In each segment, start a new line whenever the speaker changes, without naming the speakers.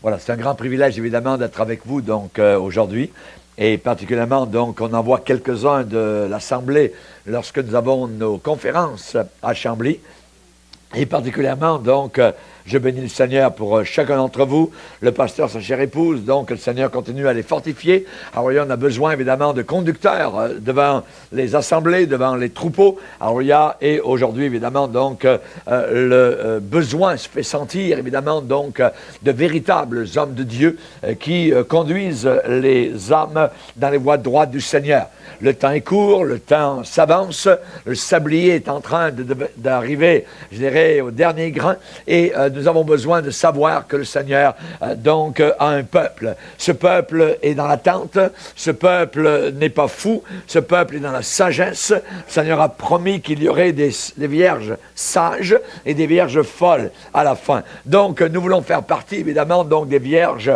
Voilà, c'est un grand privilège évidemment d'être avec vous donc aujourd'hui. Et particulièrement, donc, on en voit quelques-uns de l'Assemblée lorsque nous avons nos conférences à Chambly. Et particulièrement, donc, je bénis le Seigneur pour chacun d'entre vous, le pasteur, sa chère épouse, donc le Seigneur continue à les fortifier. Alors, on a besoin évidemment de conducteurs devant les assemblées, devant les troupeaux. Alors, et aujourd'hui, évidemment, donc, le besoin se fait sentir, évidemment, donc, de véritables hommes de Dieu qui conduisent les âmes dans les voies droites du Seigneur. Le temps est court, le temps s'avance, le sablier est en train d'arriver, je dirais, au dernier grain, et nous avons besoin de savoir que le Seigneur, donc, a un peuple. Ce peuple est dans l'attente, ce peuple n'est pas fou, ce peuple est dans la sagesse. Le Seigneur a promis qu'il y aurait des vierges sages et des vierges folles à la fin. Donc, nous voulons faire partie, évidemment, donc, des vierges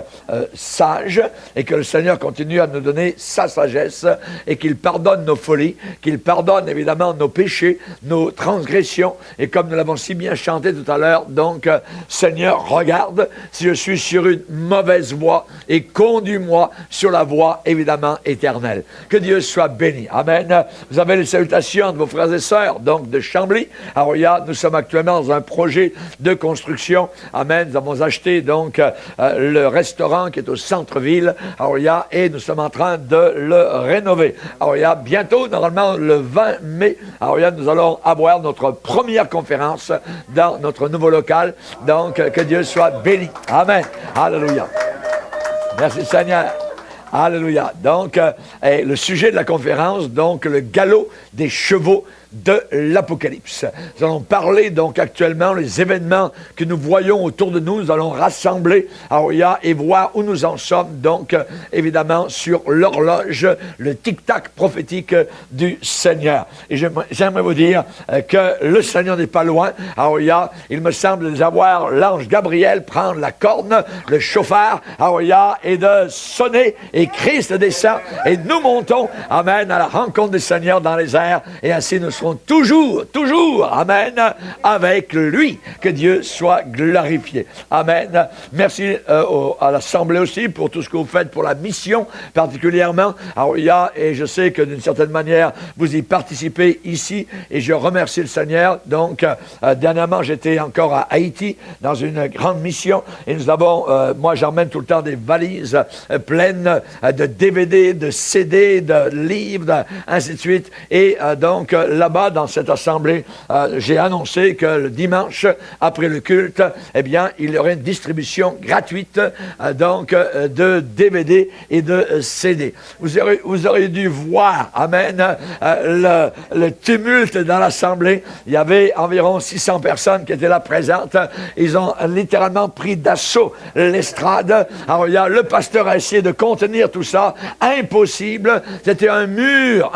sages, et que le Seigneur continue à nous donner sa sagesse, et qu'il pardonne nos folies, qu'il pardonne évidemment nos péchés, nos transgressions, et comme nous l'avons si bien chanté tout à l'heure, donc, Seigneur, regarde si je suis sur une mauvaise voie, et conduis-moi sur la voie, évidemment, éternelle. Que Dieu soit béni. Amen. Vous avez les salutations de vos frères et sœurs, donc, de Chambly. Alors, nous sommes actuellement dans un projet de construction. Amen. Nous avons acheté, donc, le restaurant qui est au centre-ville. Alors, et nous sommes en train de le rénover. Alors, bientôt, normalement, le 20 mai, alors, nous allons avoir notre première conférence dans notre nouveau local. Donc, que Dieu soit béni. Amen. Alléluia. Merci Seigneur. Alléluia. Donc, le sujet de la conférence, donc, le galop des chevaux de l'Apocalypse. Nous allons parler donc actuellement les événements que nous voyons autour de nous. Nous allons rassembler et voir où nous en sommes donc évidemment sur l'horloge, le tic-tac prophétique du Seigneur. Et j'aimerais vous dire que le Seigneur n'est pas loin. Il me semble avoir l'ange Gabriel prendre la corne, le chauffard, et de sonner, et Christ descend, et nous montons, amen, à la rencontre du Seigneur dans les airs, et ainsi nous serons toujours, amen, avec lui. Que Dieu soit glorifié. Amen. Merci à l'Assemblée aussi pour tout ce que vous faites pour la mission, particulièrement. Et je sais que d'une certaine manière, vous y participez ici, et je remercie le Seigneur. Donc, dernièrement, j'étais encore à Haïti, dans une grande mission, et nous avons, moi j'emmène tout le temps des valises pleines de DVD, de CD, de livres, ainsi de suite. Et donc, là-bas, dans cette assemblée, j'ai annoncé que le dimanche, après le culte, eh bien, il y aurait une distribution gratuite, donc, de DVD et de CD. Vous aurez dû voir, amen, le tumulte dans l'assemblée. Il y avait environ 600 personnes qui étaient là présentes. Ils ont littéralement pris d'assaut l'estrade. Alors, le pasteur a essayé de contenir tout ça. Impossible. C'était un mur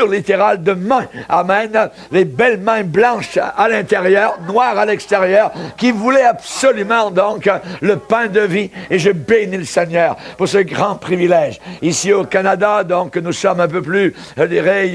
littéral de mains. Amen. Les belles mains blanches à l'intérieur, noires à l'extérieur, qui voulaient absolument donc le pain de vie. Et je bénis le Seigneur pour ce grand privilège. Ici au Canada, donc, nous sommes un peu plus, je dirais,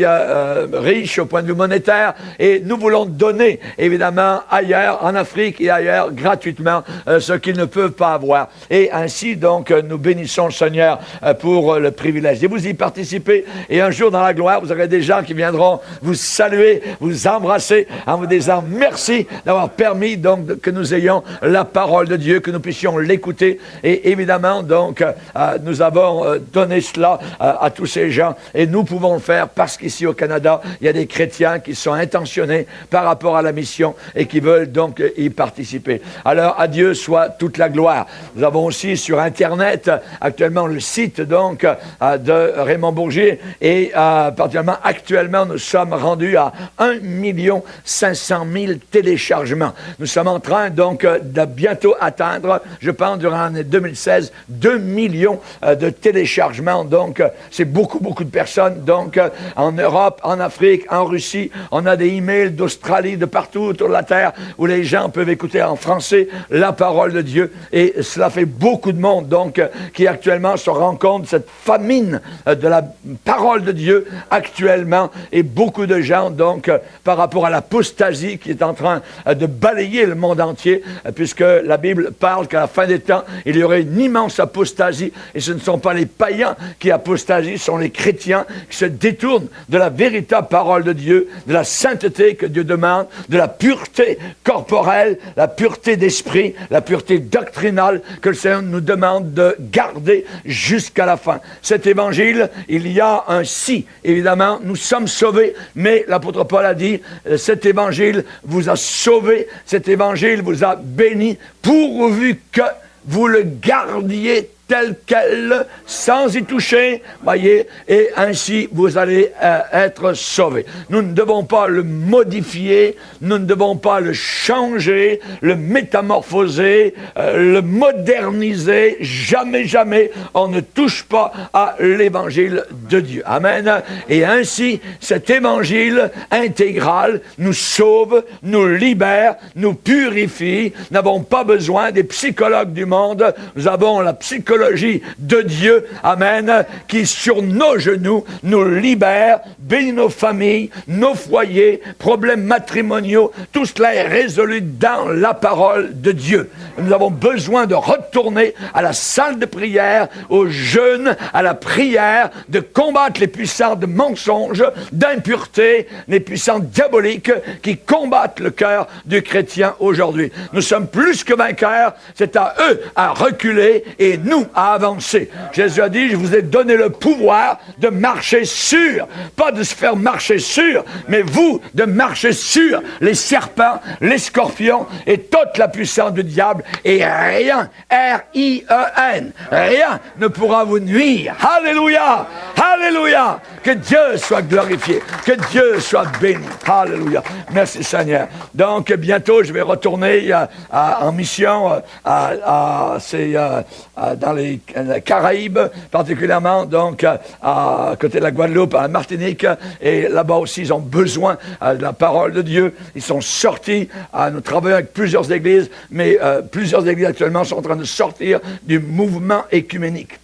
riches au point de vue monétaire, et nous voulons donner, évidemment, ailleurs, en Afrique et ailleurs, gratuitement, ce qu'ils ne peuvent pas avoir. Et ainsi, donc, nous bénissons le Seigneur pour le privilège. Et vous y participez, et un jour dans la gloire, vous aurez des gens qui viendront vous saluer, vous embrasser, en vous disant merci d'avoir permis, donc, que nous ayons la parole de Dieu, que nous puissions l'écouter. Et évidemment, donc, nous avons donné cela à tous ces gens, et nous pouvons le faire parce qu'ici au Canada, il y a des chrétiens qui sont intentionnés par rapport à la mission et qui veulent donc y participer. Alors, à Dieu soit toute la gloire. Nous avons aussi sur Internet actuellement le site donc de Raymond Bourgier, et particulièrement actuellement nous sommes rendus à 1 500 000 téléchargements. Nous sommes en train donc de bientôt atteindre, je pense durant l'année 2016, 2 millions de téléchargements. Donc c'est beaucoup de personnes donc en Europe, en Afrique, en Russie. On a des emails d'Australie, de partout autour de la terre, où les gens peuvent écouter en français la parole de Dieu, et cela fait beaucoup de monde donc qui actuellement se rend compte de cette famine de la parole de Dieu actuellement, et beaucoup de gens donc par rapport à l'apostasie qui est en train de balayer le monde entier, puisque la Bible parle qu'à la fin des temps, il y aurait une immense apostasie, et ce ne sont pas les païens qui apostasient, ce sont les chrétiens qui se détournent de la véritable parole de Dieu, de la sainteté que Dieu demande, de la pureté corporelle, la pureté d'esprit, la pureté doctrinale que le Seigneur nous demande de garder jusqu'à la fin. Cet évangile, il y a un si, évidemment, nous sommes sauvés, mais l'apôtre Paul a dit, cet évangile vous a sauvés, cet évangile vous a bénis, pourvu que vous le gardiez tel quel, sans y toucher, voyez, et ainsi vous allez être sauvés. Nous ne devons pas le modifier, nous ne devons pas le changer, le métamorphoser, le moderniser, jamais, jamais, on ne touche pas à l'évangile de Dieu. Amen. Et ainsi, cet évangile intégral nous sauve, nous libère, nous purifie, nous n'avons pas besoin des psychologues du monde, nous avons la psychologie de Dieu, amen, qui sur nos genoux nous libère, bénit nos familles, nos foyers, problèmes matrimoniaux, tout cela est résolu dans la parole de Dieu. Nous avons besoin de retourner à la salle de prière, au jeûne, à la prière, de combattre les puissants de mensonges, d'impureté, les puissants diaboliques qui combattent le cœur du chrétien aujourd'hui. Nous sommes plus que vainqueurs, c'est à eux à reculer et nous à avancer. Jésus a dit, je vous ai donné le pouvoir de marcher sur, pas de se faire marcher sur, mais vous de marcher sur les serpents, les scorpions et toute la puissance du diable, et rien, R-I-E-N, rien ne pourra vous nuire. Alléluia! Alléluia! Que Dieu soit glorifié, que Dieu soit béni. Alléluia! Merci Seigneur. Donc bientôt je vais retourner en mission dans les Caraïbes, particulièrement donc à côté de la Guadeloupe, à la Martinique, et là-bas aussi ils ont besoin de la parole de Dieu. Ils sont sortis, nous travaillons avec plusieurs églises, mais plusieurs églises actuellement sont en train de sortir du mouvement écuménique.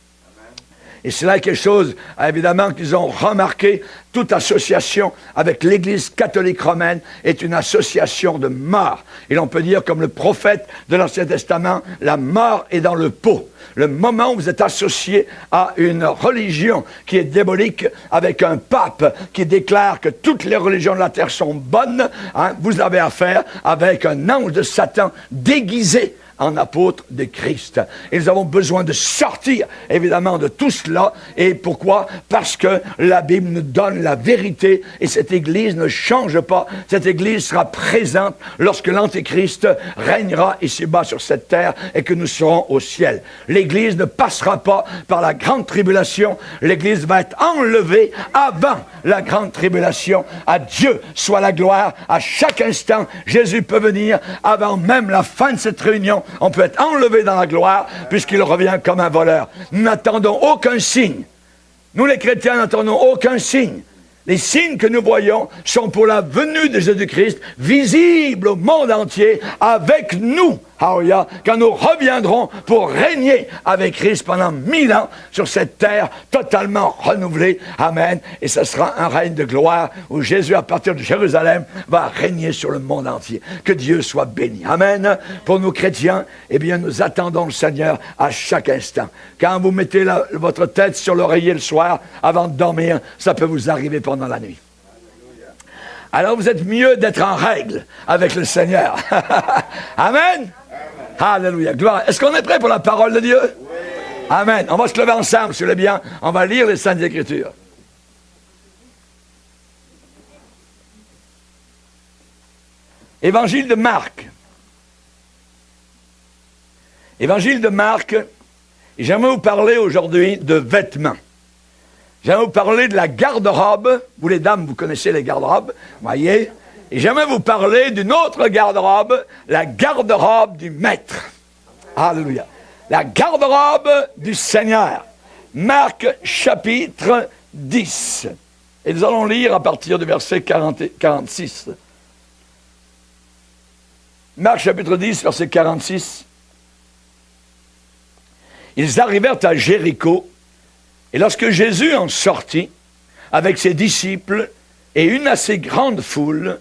Et c'est là quelque chose, évidemment, qu'ils ont remarqué. Toute association avec l'Église catholique romaine est une association de mort. Et l'on peut dire, comme le prophète de l'Ancien Testament, la mort est dans le pot. Le moment où vous êtes associé à une religion qui est diabolique, avec un pape qui déclare que toutes les religions de la terre sont bonnes, vous avez affaire avec un ange de Satan déguisé en apôtre de Christ. Et nous avons besoin de sortir, évidemment, de tout cela. Et pourquoi? Parce que la Bible nous donne la vérité, et cette Église ne change pas. Cette Église sera présente lorsque l'Antéchrist régnera ici-bas sur cette terre et que nous serons au ciel. L'Église ne passera pas par la grande tribulation. L'Église va être enlevée avant la grande tribulation. À Dieu soit la gloire. À chaque instant, Jésus peut venir avant même la fin de cette réunion. On peut être enlevé dans la gloire puisqu'il revient comme un voleur. Nous n'attendons aucun signe. Nous les chrétiens n'attendons aucun signe. Les signes que nous voyons sont pour la venue de Jésus-Christ, visible au monde entier, avec nous, quand nous reviendrons pour régner avec Christ pendant 1000 ans sur cette terre totalement renouvelée. Amen. Et ce sera un règne de gloire où Jésus, à partir de Jérusalem, va régner sur le monde entier. Que Dieu soit béni. Amen. Pour nous chrétiens, eh bien, nous attendons le Seigneur à chaque instant. Quand vous mettez votre tête sur l'oreiller le soir, avant de dormir, ça peut vous arriver pendant la nuit. Alors vous êtes mieux d'être en règle avec le Seigneur. Amen. Alléluia. Gloire. Est-ce qu'on est prêt pour la parole de Dieu? Oui. Amen. On va se lever ensemble, si vous voulez bien. On va lire les Saintes Écritures. Évangile de Marc. Évangile de Marc. Et j'aimerais vous parler aujourd'hui de vêtements. J'aimerais vous parler de la garde-robe. Vous les dames, vous connaissez les garde-robes. Voyez. Et j'aimerais vous parler d'une autre garde-robe, la garde-robe du Maître. Alléluia. La garde-robe du Seigneur. Marc chapitre 10. Et nous allons lire à partir du verset 46. Marc chapitre 10, verset 46. Ils arrivèrent à Jéricho, et lorsque Jésus en sortit, avec ses disciples, et une assez grande foule,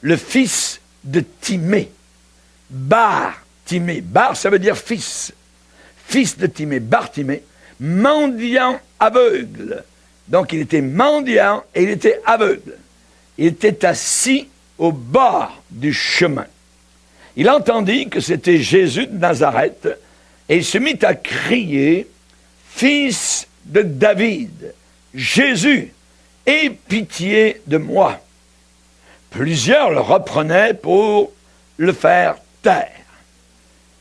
le fils de Timée, Bar-Timée, Bar ça veut dire fils de Timée, Bar-Timée, mendiant aveugle. Donc il était mendiant et il était aveugle. Il était assis au bord du chemin. Il entendit que c'était Jésus de Nazareth et il se mit à crier, « Fils de David, Jésus, aie pitié de moi. » Plusieurs le reprenaient pour le faire taire.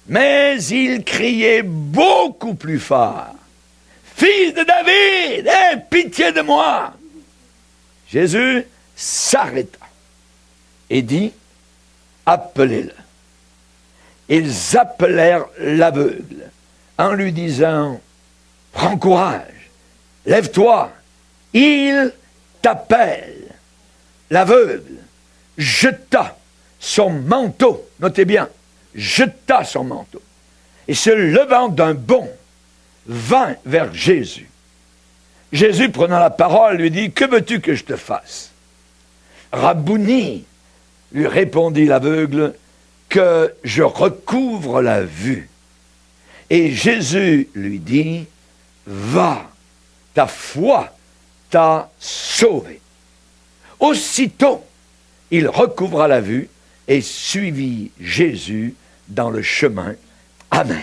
Mais il criait beaucoup plus fort, « Fils de David, aie pitié de moi. » Jésus s'arrêta et dit, « Appelez-le. » Ils appelèrent l'aveugle en lui disant, « Prends courage, lève-toi, il t'appelle. » L'aveugle jeta son manteau, notez bien, jeta son manteau, et se levant d'un bond, vint vers Jésus. Jésus, prenant la parole, lui dit, « Que veux-tu que je te fasse? » Rabouni, lui répondit l'aveugle, « Que je recouvre la vue. » Et Jésus lui dit, « Va, ta foi t'a sauvé. » Aussitôt, il recouvra la vue et suivit Jésus dans le chemin. Amen.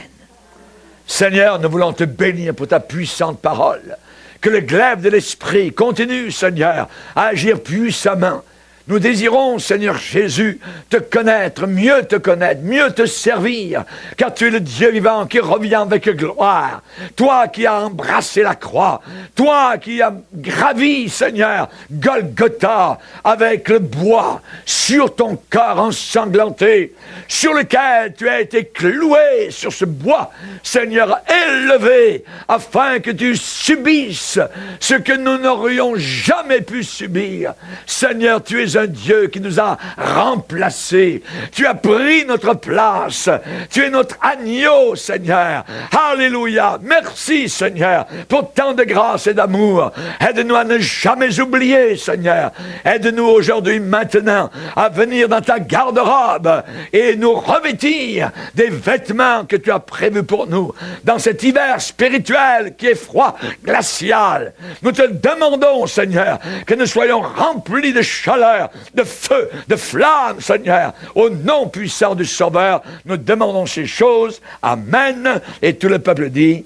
Seigneur, nous voulons te bénir pour ta puissante parole. Que le glaive de l'Esprit continue, Seigneur, à agir puissamment. Nous désirons, Seigneur Jésus, te connaître, mieux te servir, car tu es le Dieu vivant qui revient avec gloire. Toi qui as embrassé la croix, toi qui as gravi, Seigneur, Golgotha avec le bois sur ton corps ensanglanté, sur lequel tu as été cloué sur ce bois, Seigneur, élevé, afin que tu subisses ce que nous n'aurions jamais pu subir. Seigneur, tu es un Dieu qui nous a remplacés. Tu as pris notre place. Tu es notre agneau, Seigneur. Alléluia. Merci, Seigneur, pour tant de grâce et d'amour. Aide-nous à ne jamais oublier, Seigneur. Aide-nous aujourd'hui, maintenant, à venir dans ta garde-robe et nous revêtir des vêtements que tu as prévus pour nous dans cet hiver spirituel qui est froid, glacial. Nous te demandons, Seigneur, que nous soyons remplis de chaleur, de feu, de flamme, Seigneur. Au nom puissant du Sauveur, nous demandons ces choses. Amen. Et tout le peuple dit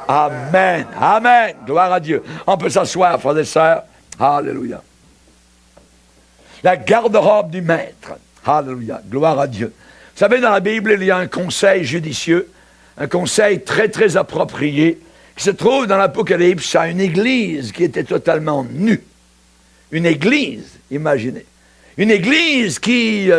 Amen. Amen. Gloire à Dieu. On peut s'asseoir, frères et sœurs. Alléluia. La garde-robe du Maître. Alléluia. Gloire à Dieu. Vous savez, dans la Bible, il y a un conseil judicieux, un conseil très, très approprié, qui se trouve dans l'Apocalypse à une église qui était totalement nue. Une église, imaginez. Une église qui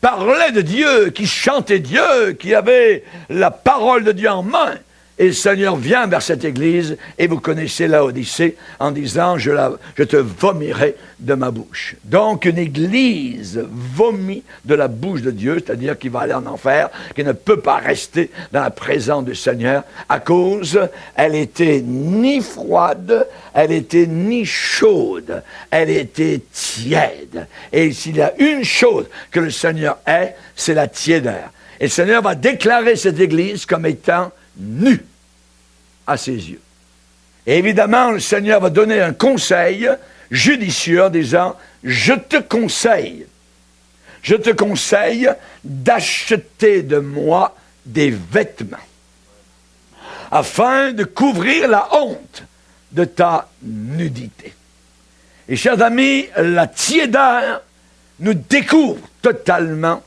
parlait de Dieu, qui chantait Dieu, qui avait la parole de Dieu en main. Et le Seigneur vient vers cette église, et vous connaissez Laodicée, en disant, je te vomirai de ma bouche. Donc, une église vomit de la bouche de Dieu, c'est-à-dire qu'il va aller en enfer, qui ne peut pas rester dans la présence du Seigneur, à cause, elle était ni froide, elle était ni chaude, elle était tiède. Et s'il y a une chose que le Seigneur est, c'est la tiédeur. Et le Seigneur va déclarer cette église comme étant nu à ses yeux. Et évidemment, le Seigneur va donner un conseil judicieux en disant, je te conseille d'acheter de moi des vêtements afin de couvrir la honte de ta nudité. Et chers amis, la tiédeur nous découvre totalement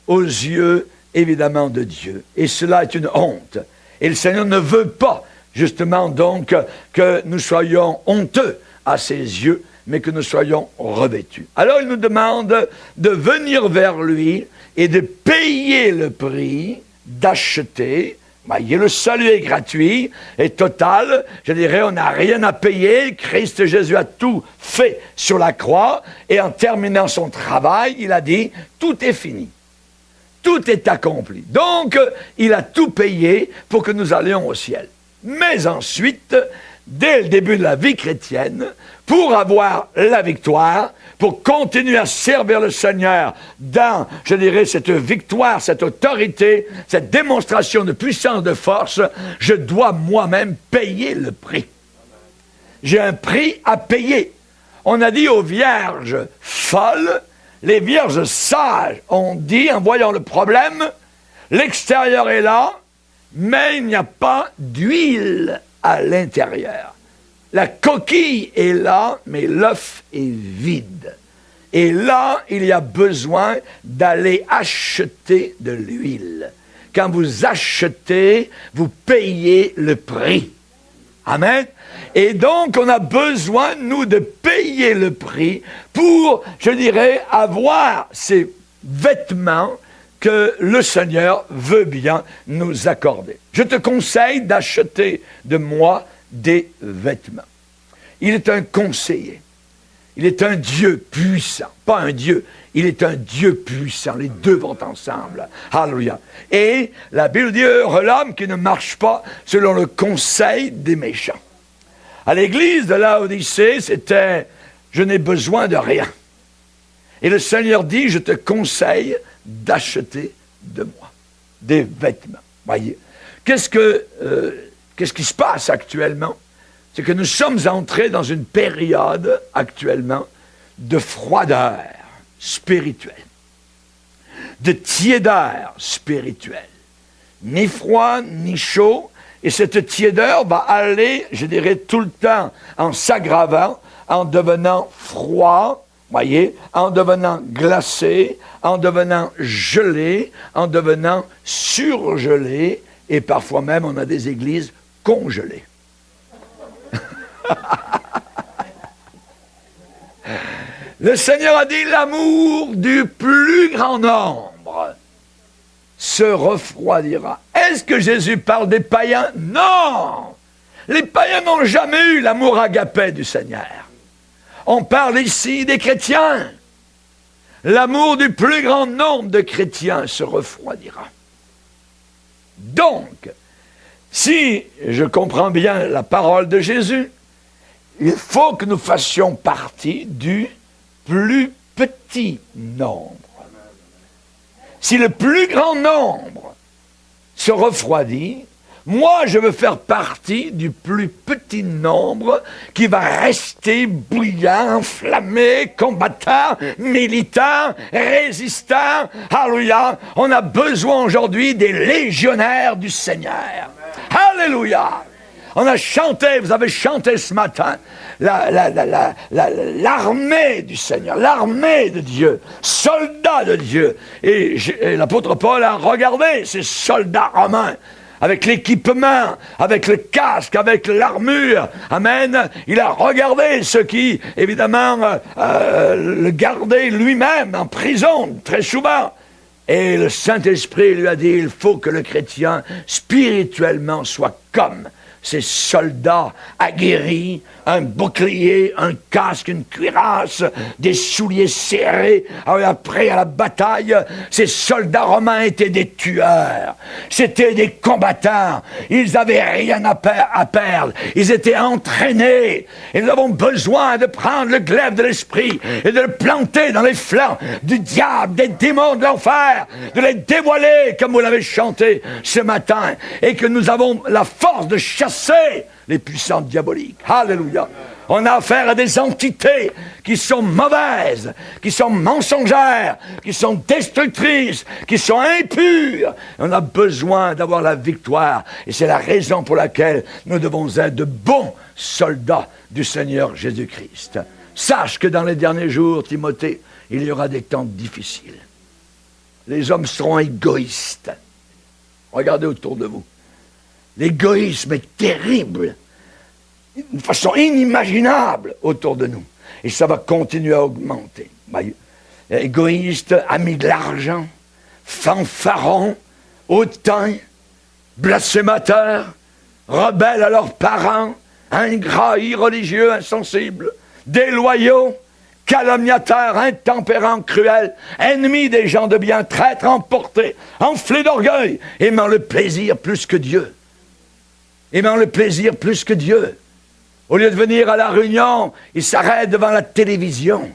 aux yeux, évidemment, de Dieu. Et cela est une honte. Et le Seigneur ne veut pas, justement, donc, que nous soyons honteux à ses yeux, mais que nous soyons revêtus. Alors, il nous demande de venir vers lui et de payer le prix, d'acheter. Voyez, le salut est gratuit et total. Je dirais, on n'a rien à payer. Christ Jésus a tout fait sur la croix. Et en terminant son travail, il a dit, tout est fini. Tout est accompli. Donc, il a tout payé pour que nous allions au ciel. Mais ensuite, dès le début de la vie chrétienne, pour avoir la victoire, pour continuer à servir le Seigneur dans, je dirais, cette victoire, cette autorité, cette démonstration de puissance, de force, je dois moi-même payer le prix. J'ai un prix à payer. On a dit aux vierges folles, les vierges sages ont dit, en voyant le problème, l'extérieur est là, mais il n'y a pas d'huile à l'intérieur. La coquille est là, mais l'œuf est vide. Et là, il y a besoin d'aller acheter de l'huile. Quand vous achetez, vous payez le prix. Amen. Et donc, on a besoin, nous, de payer le prix pour, je dirais, avoir ces vêtements que le Seigneur veut bien nous accorder. Je te conseille d'acheter de moi des vêtements. Il est un conseiller. Il est un Dieu puissant. Pas un Dieu, il est un Dieu puissant. Les deux vont ensemble. Alléluia. Et la Bible dit, heureux l'homme qui ne marche pas selon le conseil des méchants. À l'église de Laodicée, c'était, je n'ai besoin de rien. Et le Seigneur dit, je te conseille d'acheter de moi des vêtements. Voyez, qu'est-ce qui se passe actuellement? C'est que nous sommes entrés dans une période actuellement de froideur spirituelle, de tiédeur spirituelle. Ni froid, ni chaud. Et cette tiédeur va aller, je dirais, tout le temps en s'aggravant, en devenant froid, voyez, en devenant glacé, en devenant gelé, en devenant surgelé, et parfois même on a des églises congelées. Le Seigneur a dit, l'amour du plus grand nombre se refroidira. Est-ce que Jésus parle des païens? Non! Les païens n'ont jamais eu l'amour agapé du Seigneur. On parle ici des chrétiens. L'amour du plus grand nombre de chrétiens se refroidira. Donc, si je comprends bien la parole de Jésus, il faut que nous fassions partie du plus petit nombre. Si le plus grand nombre se refroidit, moi, je veux faire partie du plus petit nombre qui va rester bouillant, enflammé, combattant, militant, résistant. Alléluia. On a besoin aujourd'hui des légionnaires du Seigneur. Alléluia. On a chanté, vous avez chanté ce matin, l'armée du Seigneur, l'armée de Dieu, soldats de Dieu. Et l'apôtre Paul a regardé ces soldats romains, avec l'équipement, avec le casque, avec l'armure. Amen. Il a regardé ceux qui, évidemment, le gardaient lui-même en prison, très souvent. Et le Saint-Esprit lui a dit, il faut que le chrétien, spirituellement, soit comme ces soldats aguerris, un bouclier, un casque, une cuirasse, des souliers serrés. Après, à la bataille, ces soldats romains étaient des tueurs. C'était des combattants. Ils n'avaient rien à perdre. Ils étaient entraînés. Et nous avons besoin de prendre le glaive de l'esprit et de le planter dans les flancs du diable, des démons de l'enfer, de les dévoiler, comme vous l'avez chanté ce matin, et que nous avons la force de chasser les puissances diaboliques. Alléluia. On a affaire à des entités qui sont mauvaises, qui sont mensongères, qui sont destructrices, qui sont impures. On a besoin d'avoir la victoire. Et c'est la raison pour laquelle nous devons être de bons soldats du Seigneur Jésus-Christ. Sache que dans les derniers jours, Timothée, il y aura des temps difficiles. Les hommes seront égoïstes. Regardez autour de vous. L'égoïsme est terrible, d'une façon inimaginable autour de nous. Et ça va continuer à augmenter. Égoïste, ami de l'argent, fanfaron, hautain, blasphémateur, rebelles à leurs parents, ingrats, irreligieux, insensibles, déloyaux, calomniateurs, intempérants, cruels, ennemis des gens de bien, traîtres, emportés, enflés d'orgueil, aimant le plaisir plus que Dieu. Aimant le plaisir plus que Dieu.
Au lieu de venir à la réunion, il s'arrête devant la télévision.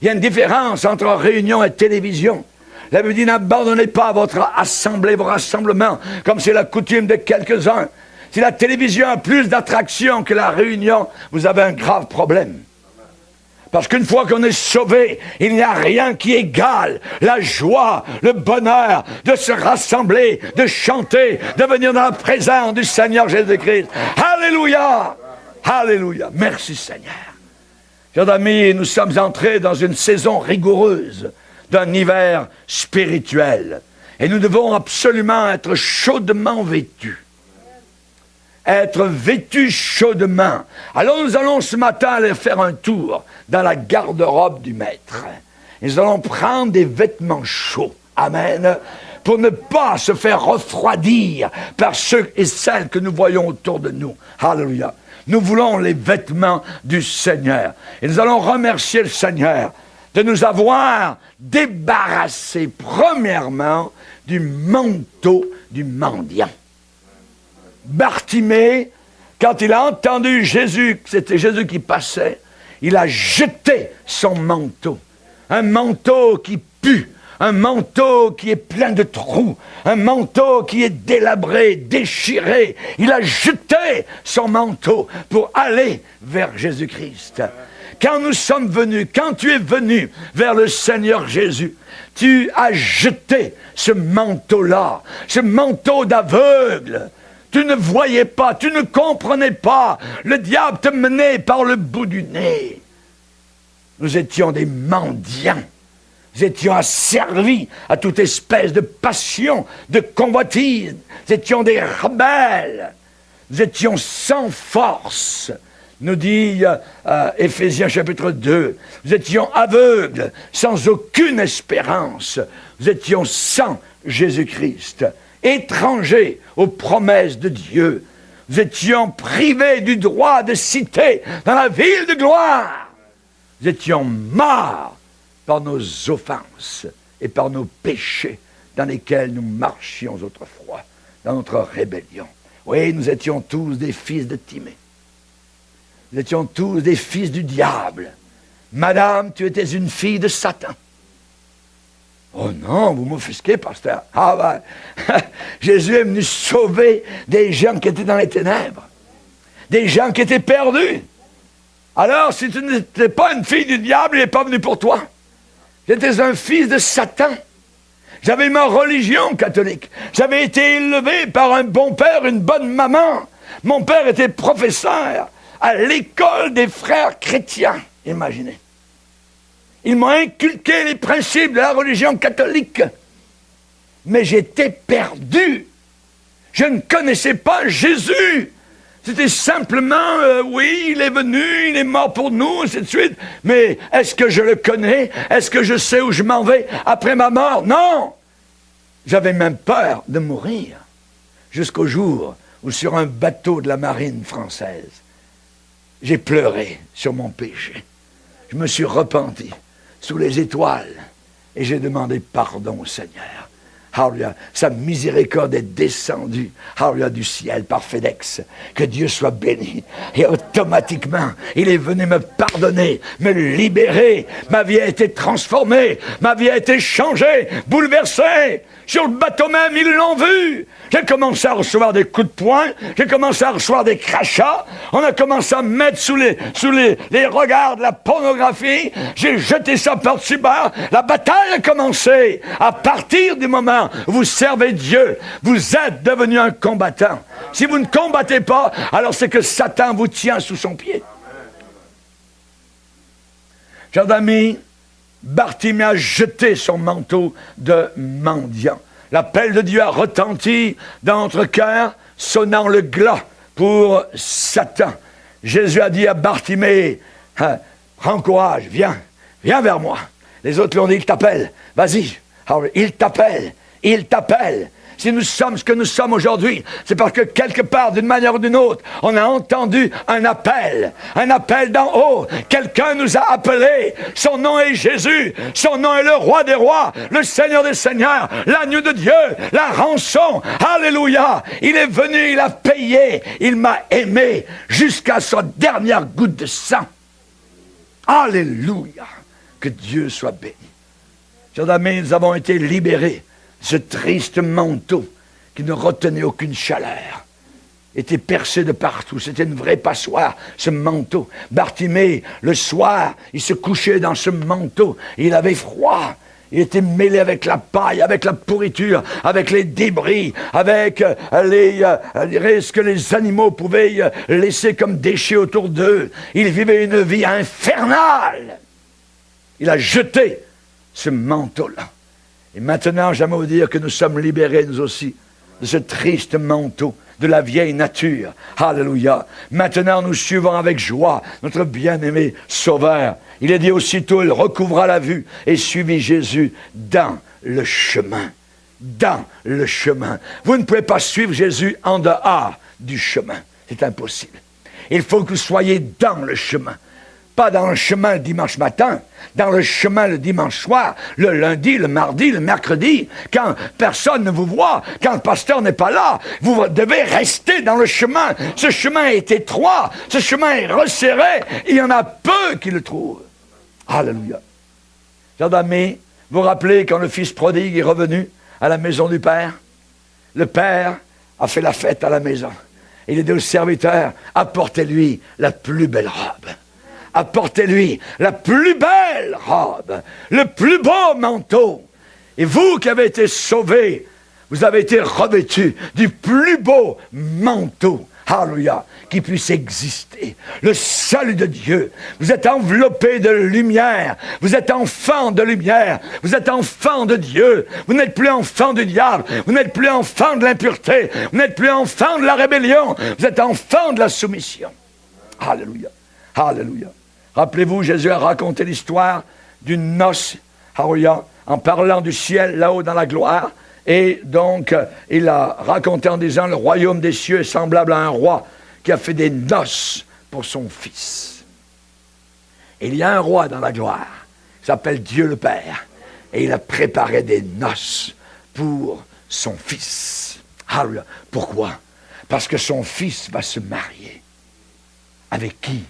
Il y a une différence entre réunion et télévision. La Bible dit, n'abandonnez pas votre assemblée, vos rassemblements, comme c'est la coutume de quelques-uns. Si la télévision a plus d'attraction que la réunion, vous avez un grave problème. Parce qu'une fois qu'on est sauvé, il n'y a rien qui égale la joie, le bonheur de se rassembler, de chanter, de venir dans la présence du Seigneur Jésus-Christ. Alléluia! Alléluia! Merci Seigneur. Chers amis, nous sommes entrés dans une saison rigoureuse d'un hiver spirituel. Et nous devons absolument être chaudement vêtus. Être vêtus chaudement. Alors nous allons ce matin aller faire un tour dans la garde-robe du maître. Et nous allons prendre des vêtements chauds. Amen. Pour ne pas se faire refroidir par ceux et celles que nous voyons autour de nous. Alléluia. Nous voulons les vêtements du Seigneur. Et nous allons remercier le Seigneur de nous avoir débarrassés premièrement du manteau du mendiant. Bartimée, quand il a entendu Jésus, que c'était Jésus qui passait, il a jeté son manteau. Un manteau qui pue, un manteau qui est plein de trous, un manteau qui est délabré, déchiré. Il a jeté son manteau pour aller vers Jésus-Christ. Quand nous sommes venus, quand tu es venu vers le Seigneur Jésus, tu as jeté ce manteau-là, ce manteau d'aveugle. Tu ne voyais pas, tu ne comprenais pas. Le diable te menait par le bout du nez. Nous étions des mendiants. Nous étions asservis à toute espèce de passion, de convoitise. Nous étions des rebelles. Nous étions sans force. Nous dit Éphésiens chapitre 2. Nous étions aveugles, sans aucune espérance. Nous étions sans Jésus-Christ. Étrangers aux promesses de Dieu. Nous étions privés du droit de citer dans la ville de gloire. Nous étions morts par nos offenses et par nos péchés dans lesquels nous marchions autrefois, dans notre rébellion. Oui, nous étions tous des fils de Timée. Nous étions tous des fils du diable. Madame, tu étais une fille de Satan. Oh non, vous m'offusquez, pasteur. Ah ben, Jésus est venu sauver des gens qui étaient dans les ténèbres. Des gens qui étaient perdus. Alors, si tu n'étais pas une fille du diable, il n'est pas venu pour toi. J'étais un fils de Satan. J'avais ma religion catholique. J'avais été élevé par un bon père, une bonne maman. Mon père était professeur à l'école des frères chrétiens. Imaginez. Il m'a inculqué les principes de la religion catholique. Mais j'étais perdu. Je ne connaissais pas Jésus. C'était simplement, oui, il est venu, il est mort pour nous, ainsi de suite. Mais est-ce que je le connais? Est-ce que je sais où je m'en vais après ma mort? Non! J'avais même peur de mourir. Jusqu'au jour où, sur un bateau de la marine française, j'ai pleuré sur mon péché. Je me suis repenti sous les étoiles et j'ai demandé pardon au Seigneur. Alléluia. Sa miséricorde est descendue, alléluia, du ciel par FedEx. Que Dieu soit béni. Et automatiquement, il est venu me pardonner, me libérer. Ma vie a été transformée, ma vie a été changée, bouleversée. Sur le bateau même, ils l'ont vu. J'ai commencé à recevoir des coups de poing, j'ai commencé à recevoir des crachats, on a commencé à me mettre sous les regards de la pornographie, j'ai jeté ça par-dessus bas, la bataille a commencé. À partir du moment où vous servez Dieu, vous êtes devenu un combattant. Si vous ne combattez pas, alors c'est que Satan vous tient sous son pied. Chers amis, Bartimée a jeté son manteau de mendiant. L'appel de Dieu a retenti dans notre cœur, sonnant le glas pour Satan. Jésus a dit à Bartimée, prends courage, viens vers moi. Les autres lui ont dit, il t'appelle, vas-y. Alors, il t'appelle. Si nous sommes ce que nous sommes aujourd'hui, c'est parce que quelque part, d'une manière ou d'une autre, on a entendu un appel d'en haut. Quelqu'un nous a appelés. Son nom est Jésus. Son nom est le roi des rois, le Seigneur des seigneurs, l'agneau de Dieu, la rançon. Alléluia. Il est venu, il a payé, il m'a aimé jusqu'à sa dernière goutte de sang. Alléluia. Que Dieu soit béni. Chers amis, nous avons été libérés. Ce triste manteau qui ne retenait aucune chaleur était percé de partout. C'était une vraie passoire, ce manteau. Bartimée, le soir, il se couchait dans ce manteau. Il avait froid. Il était mêlé avec la paille, avec la pourriture, avec les débris, avec ce que les animaux pouvaient laisser comme déchets autour d'eux. Il vivait une vie infernale. Il a jeté ce manteau-là. Et maintenant, j'aimerais vous dire que nous sommes libérés, nous aussi, de ce triste manteau de la vieille nature. Alléluia. Maintenant, nous suivons avec joie notre bien-aimé Sauveur. Il est dit aussitôt, il recouvra la vue et suivit Jésus dans le chemin. Dans le chemin. Vous ne pouvez pas suivre Jésus en dehors du chemin. C'est impossible. Il faut que vous soyez dans le chemin. Pas dans le chemin le dimanche matin, dans le chemin le dimanche soir, le lundi, le mardi, le mercredi, quand personne ne vous voit, quand le pasteur n'est pas là, vous devez rester dans le chemin. Ce chemin est étroit, ce chemin est resserré, il y en a peu qui le trouvent. Alléluia. Chers amis, vous vous rappelez quand le fils prodigue est revenu à la maison du Père? Le Père a fait la fête à la maison. Il a dit aux serviteurs, apportez-lui la plus belle robe. Apportez-lui la plus belle robe, le plus beau manteau. Et vous qui avez été sauvés, vous avez été revêtus du plus beau manteau, alléluia, qui puisse exister. Le salut de Dieu. Vous êtes enveloppés de lumière. Vous êtes enfants de lumière. Vous êtes enfants de Dieu. Vous n'êtes plus enfants du diable. Vous n'êtes plus enfants de l'impureté. Vous n'êtes plus enfants de la rébellion. Vous êtes enfants de la soumission. Alléluia. Alléluia. Rappelez-vous, Jésus a raconté l'histoire d'une noce, alléluia, en parlant du ciel là-haut dans la gloire. Et donc, il a raconté en disant, le royaume des cieux est semblable à un roi qui a fait des noces pour son fils. Et il y a un roi dans la gloire, qui s'appelle Dieu le Père. Et il a préparé des noces pour son fils. Alléluia. Pourquoi? Parce que son fils va se marier. Avec qui?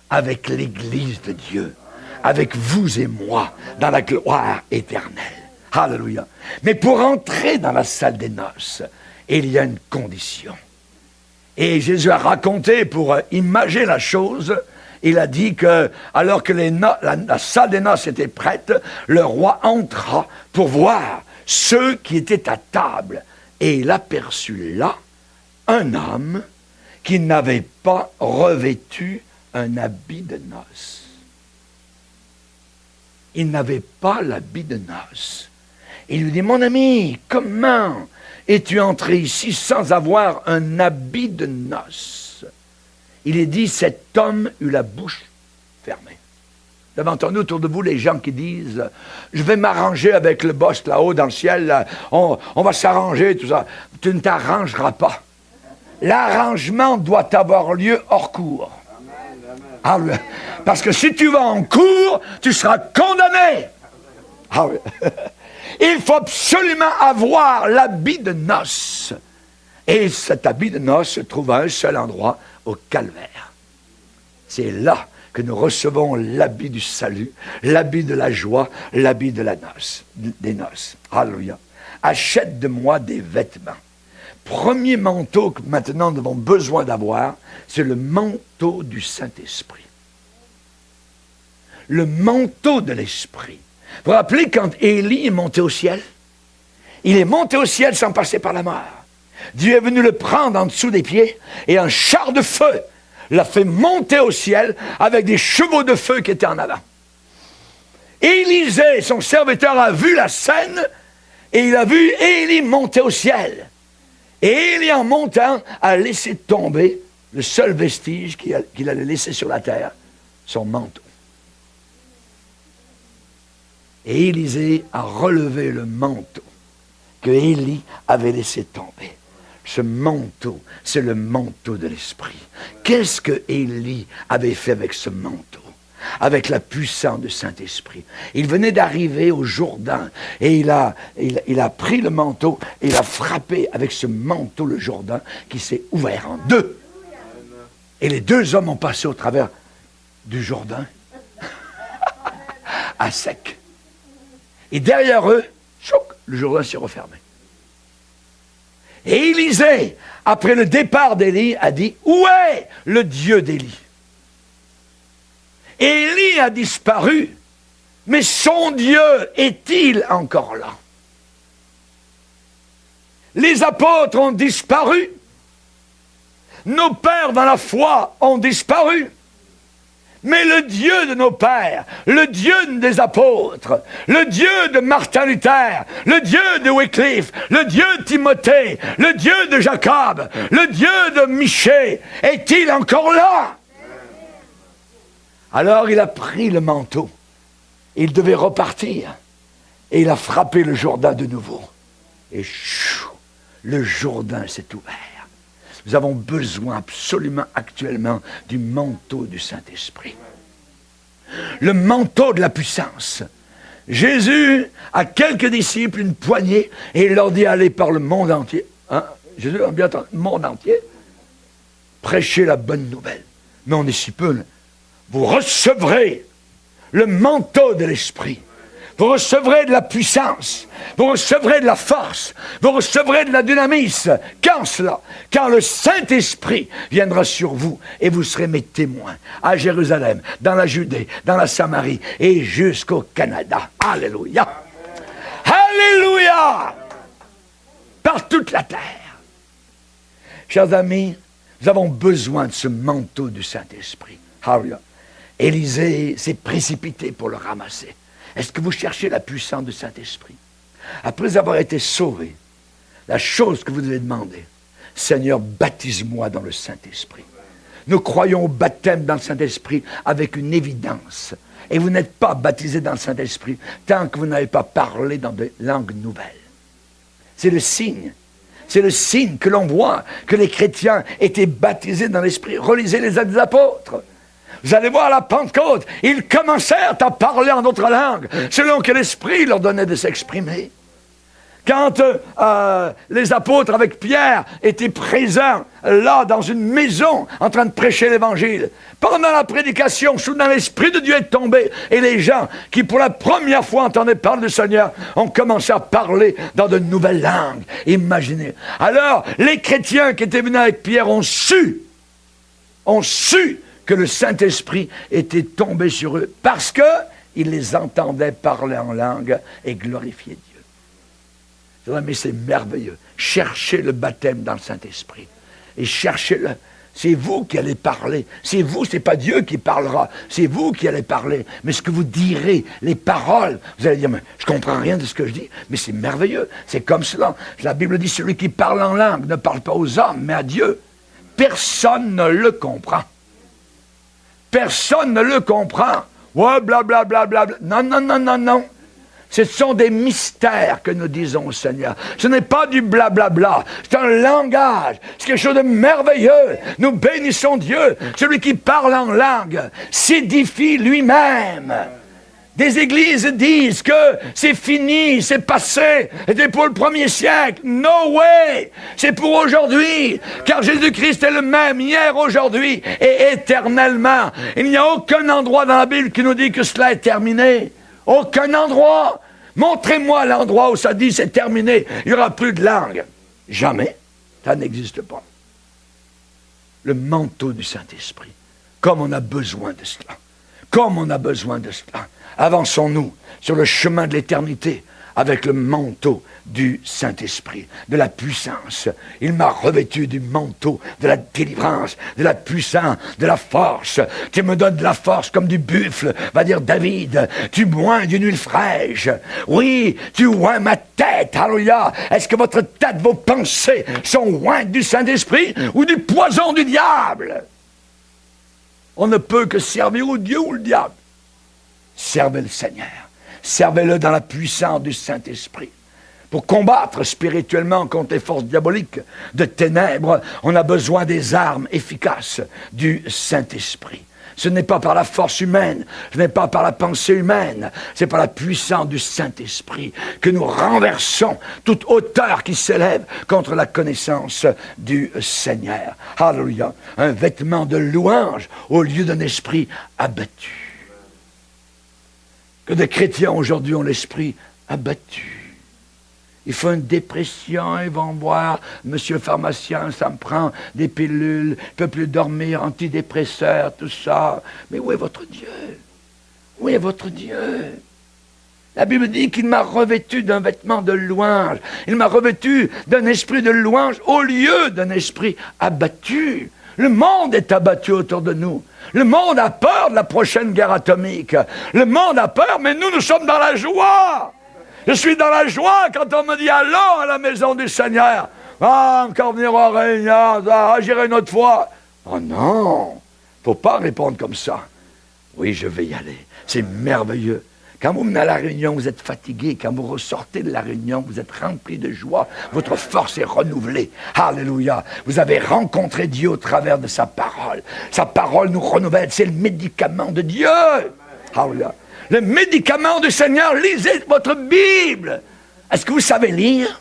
Avec l'Église de Dieu, avec vous et moi, dans la gloire éternelle. Alléluia. Mais pour entrer dans la salle des noces, il y a une condition. Et Jésus a raconté, pour imager la chose, il a dit que, alors que la salle des noces était prête, le roi entra pour voir ceux qui étaient à table. Et il aperçut là un homme qui n'avait pas revêtu un habit de noces. Il n'avait pas l'habit de noces. Il lui dit, mon ami, comment es-tu entré ici sans avoir un habit de noces? Il est dit, cet homme eut la bouche fermée. Vous avez entendu autour de vous les gens qui disent, je vais m'arranger avec le boss là-haut dans le ciel, on va s'arranger, tout ça. Tu ne t'arrangeras pas. L'arrangement doit avoir lieu hors cours. Ah oui. Parce que si tu vas en cours, tu seras condamné. Ah oui. Il faut absolument avoir l'habit de noces. Et cet habit de noces se trouve à un seul endroit, au calvaire. C'est là que nous recevons l'habit du salut, l'habit de la joie, l'habit de la noce, des noces. Alléluia. Achète de moi des vêtements. Premier manteau que maintenant nous avons besoin d'avoir, c'est le manteau du Saint-Esprit. Le manteau de l'Esprit. Vous vous rappelez quand Élie est monté au ciel? Il est monté au ciel sans passer par la mort. Dieu est venu le prendre en dessous des pieds et un char de feu l'a fait monter au ciel avec des chevaux de feu qui étaient en avant. Élisée, son serviteur, a vu la scène et il a vu Élie monter au ciel. Et Élie, en montant, a laissé tomber le seul vestige qu'il allait laisser sur la terre, son manteau. Et Élisée a relevé le manteau que Élie avait laissé tomber. Ce manteau, c'est le manteau de l'Esprit. Qu'est-ce que Élie avait fait avec ce manteau? Avec la puissance du Saint-Esprit. Il venait d'arriver au Jourdain et il a pris le manteau et il a frappé avec ce manteau le Jourdain qui s'est ouvert en deux. Et les deux hommes ont passé au travers du Jourdain à sec. Et derrière eux, choc, le Jourdain s'est refermé. Et Élisée, après le départ d'Élie, a dit, où est le Dieu d'Élie? Élie a disparu, mais son Dieu est-il encore là? Les apôtres ont disparu. Nos pères dans la foi ont disparu. Mais le Dieu de nos pères, le Dieu des apôtres, le Dieu de Martin Luther, le Dieu de Wycliffe, le Dieu de Timothée, le Dieu de Jacob, le Dieu de Michée, est-il encore là? Alors il a pris le manteau, il devait repartir, et il a frappé le Jourdain de nouveau. Et chou, le Jourdain s'est ouvert. Nous avons besoin absolument actuellement du manteau du Saint-Esprit. Le manteau de la puissance. Jésus a quelques disciples, une poignée, et il leur dit allez par le monde entier. Hein? Jésus a bien entendu, le monde entier, prêcher la bonne nouvelle. Mais on est si peu. Vous recevrez le manteau de l'Esprit. Vous recevrez de la puissance. Vous recevrez de la force. Vous recevrez de la dynamisme. Quand cela? Quand le Saint-Esprit viendra sur vous et vous serez mes témoins à Jérusalem, dans la Judée, dans la Samarie et jusqu'au Canada. Alléluia! Alléluia! Par toute la terre. Chers amis, nous avons besoin de ce manteau du Saint-Esprit. Alléluia. Élisée s'est précipité pour le ramasser. Est-ce que vous cherchez la puissance du Saint-Esprit? Après avoir été sauvé, la chose que vous devez demander, Seigneur, baptise-moi dans le Saint-Esprit. Nous croyons au baptême dans le Saint-Esprit avec une évidence. Et vous n'êtes pas baptisé dans le Saint-Esprit tant que vous n'avez pas parlé dans des langues nouvelles. C'est le signe. C'est le signe que l'on voit que les chrétiens étaient baptisés dans l'Esprit. Relisez les Actes des Apôtres. Vous allez voir à la Pentecôte, ils commencèrent à parler en d'autres langues, selon que l'Esprit leur donnait de s'exprimer. Quand les apôtres avec Pierre étaient présents là dans une maison en train de prêcher l'Évangile, pendant la prédication, soudain l'Esprit de Dieu est tombé et les gens qui pour la première fois entendaient parler du Seigneur ont commencé à parler dans de nouvelles langues. Imaginez. Alors les chrétiens qui étaient venus avec Pierre ont su que le Saint-Esprit était tombé sur eux parce qu'ils les entendaient parler en langue et glorifier Dieu. Mais c'est merveilleux. Cherchez le baptême dans le Saint-Esprit. Et cherchez-le. C'est vous qui allez parler. C'est vous, c'est pas Dieu qui parlera. C'est vous qui allez parler. Mais ce que vous direz, les paroles, vous allez dire, mais je comprends rien de ce que je dis. Mais c'est merveilleux. C'est comme cela. La Bible dit, celui qui parle en langue ne parle pas aux hommes, mais à Dieu. Personne ne le comprend. Personne ne le comprend. Ouais, blablabla. Bla, bla, bla. Non. Ce sont des mystères que nous disons au Seigneur. Ce n'est pas du blablabla. C'est un langage. C'est quelque chose de merveilleux. Nous bénissons Dieu. Celui qui parle en langue s'édifie lui-même. Des églises disent que c'est fini, c'est passé, c'était pour le 1er siècle. No way! C'est pour aujourd'hui, car Jésus-Christ est le même hier, aujourd'hui et éternellement. Il n'y a aucun endroit dans la Bible qui nous dit que cela est terminé. Aucun endroit. Montrez-moi l'endroit où ça dit c'est terminé, il n'y aura plus de langue. Jamais. Ça n'existe pas. Le manteau du Saint-Esprit. Comme on a besoin de cela. Comme on a besoin de cela. Avançons-nous sur le chemin de l'éternité avec le manteau du Saint-Esprit, de la puissance. Il m'a revêtu du manteau de la délivrance, de la puissance, de la force. Tu me donnes de la force comme du buffle, va dire David. Tu m'oins d'une huile fraîche. Oui, tu oins ma tête. Alléluia. Est-ce que votre tête, vos pensées sont ointes du Saint-Esprit ou du poison du diable? On ne peut que servir ou Dieu ou le diable. Servez le Seigneur. Servez-le dans la puissance du Saint-Esprit. Pour combattre spirituellement contre les forces diaboliques de ténèbres, on a besoin des armes efficaces du Saint-Esprit. Ce n'est pas par la force humaine, ce n'est pas par la pensée humaine, c'est par la puissance du Saint-Esprit que nous renversons toute hauteur qui s'élève contre la connaissance du Seigneur. Alléluia. Un vêtement de louange au lieu d'un esprit abattu. Que des chrétiens aujourd'hui ont l'esprit abattu. Il faut une dépression, ils vont voir, monsieur le pharmacien, ça me prend des pilules, ne peut plus dormir, antidépresseurs, tout ça. Mais où est votre Dieu? Où est votre Dieu? La Bible dit qu'il m'a revêtu d'un vêtement de louange. Il m'a revêtu d'un esprit de louange au lieu d'un esprit abattu. Le monde est abattu autour de nous. Le monde a peur de la prochaine guerre atomique. Le monde a peur, mais nous sommes dans la joie. Je suis dans la joie quand on me dit « Allons à la maison du Seigneur ». Ah, encore venir au réunion, j'irai une autre fois. Oh non, faut pas répondre comme ça. Oui, je vais y aller. C'est merveilleux. Quand vous venez à la réunion, vous êtes fatigué. Quand vous ressortez de la réunion, vous êtes rempli de joie. Votre force est renouvelée. Alléluia. Vous avez rencontré Dieu au travers de sa parole. Sa parole nous renouvelle. C'est le médicament de Dieu. Alléluia. Le médicament du Seigneur, lisez votre Bible. Est-ce que vous savez lire?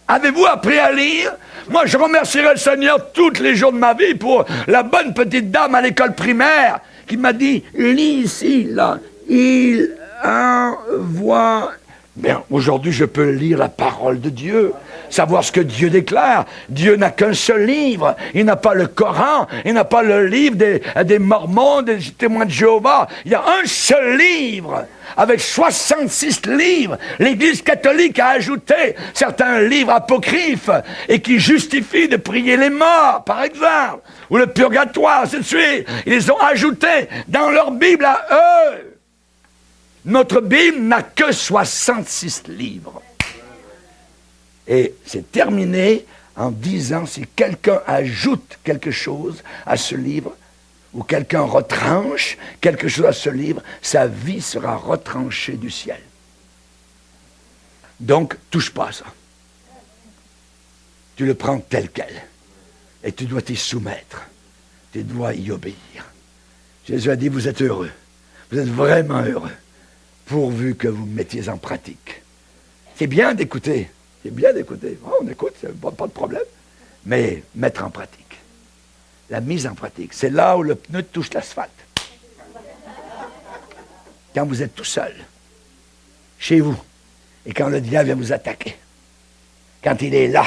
Avez-vous appris à lire? Moi, je remercierai le Seigneur tous les jours de ma vie pour la bonne petite dame à l'école primaire qui m'a dit, lis ici, là, il envoie... Bien, aujourd'hui, je peux lire la parole de Dieu, savoir ce que Dieu déclare. Dieu n'a qu'un seul livre. Il n'a pas le Coran, il n'a pas le livre des Mormons, des témoins de Jéhovah. Il y a un seul livre, avec 66 livres. L'Église catholique a ajouté certains livres apocryphes et qui justifient de prier les morts, par exemple, ou le purgatoire, ainsi de suite. Ils les ont ajoutés dans leur Bible à eux. Notre Bible n'a que 66 livres. Et c'est terminé en disant, si quelqu'un ajoute quelque chose à ce livre, ou quelqu'un retranche quelque chose à ce livre, sa vie sera retranchée du ciel. Donc, touche pas à ça. Tu le prends tel quel. Et tu dois t'y soumettre. Tu dois y obéir. Jésus a dit, vous êtes heureux. Vous êtes vraiment heureux. Pourvu que vous mettiez en pratique. C'est bien d'écouter. C'est bien d'écouter. Oh, on écoute, pas de problème. Mais mettre en pratique. La mise en pratique, c'est là où le pneu touche l'asphalte. Quand vous êtes tout seul, chez vous, et quand le diable vient vous attaquer, quand il est là,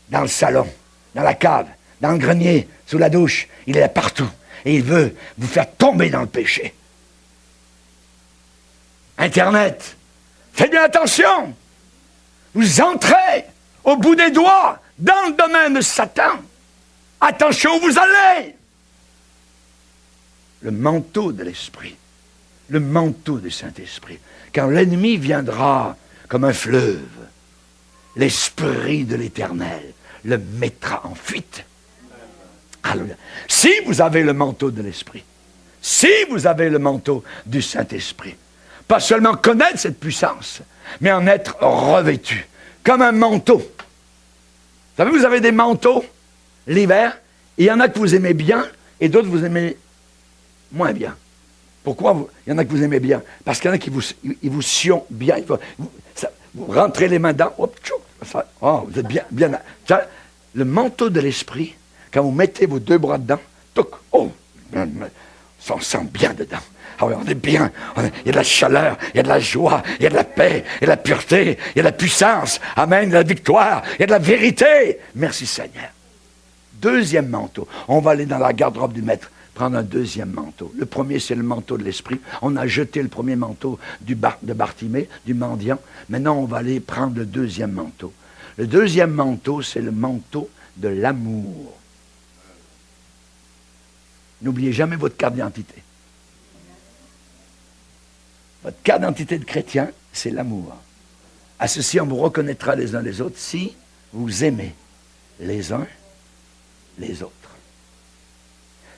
dans le salon, dans la cave, dans le grenier, sous la douche, il est là partout, et il veut vous faire tomber dans le péché. Internet, faites bien attention. Vous entrez au bout des doigts dans le domaine de Satan. Attention où vous allez. Le manteau de l'Esprit, le manteau du Saint-Esprit. Quand l'ennemi viendra comme un fleuve, l'Esprit de l'Éternel le mettra en fuite. Alléluia. Si vous avez le manteau de l'Esprit, si vous avez le manteau du Saint-Esprit, pas seulement connaître cette puissance, mais en être revêtu, comme un manteau. Vous savez, vous avez des manteaux, l'hiver, et il y en a que vous aimez bien, et d'autres vous aimez moins bien. Pourquoi il y en a que vous aimez bien? Parce qu'il y en a qui vous sion bien. Vous rentrez les mains dedans, hop, tchou, ça, oh, vous êtes bien. Ça, le manteau de l'Esprit, quand vous mettez vos deux bras dedans, touc, oh, ça on sent bien dedans. Ah oui, on est bien. Il y a de la chaleur, il y a de la joie, il y a de la paix, il y a de la pureté, il y a de la puissance. Amen, il y a de la victoire, il y a de la vérité. Merci Seigneur. Deuxième manteau. On va aller dans la garde-robe du maître, prendre un deuxième manteau. Le premier, c'est le manteau de l'Esprit. On a jeté le premier manteau de Bartimée, du mendiant. Maintenant, on va aller prendre le deuxième manteau. Le deuxième manteau, c'est le manteau de l'amour. N'oubliez jamais votre carte d'identité. Votre carte d'identité de chrétien, c'est l'amour. À ceci, on vous reconnaîtra les uns les autres si vous aimez les uns les autres.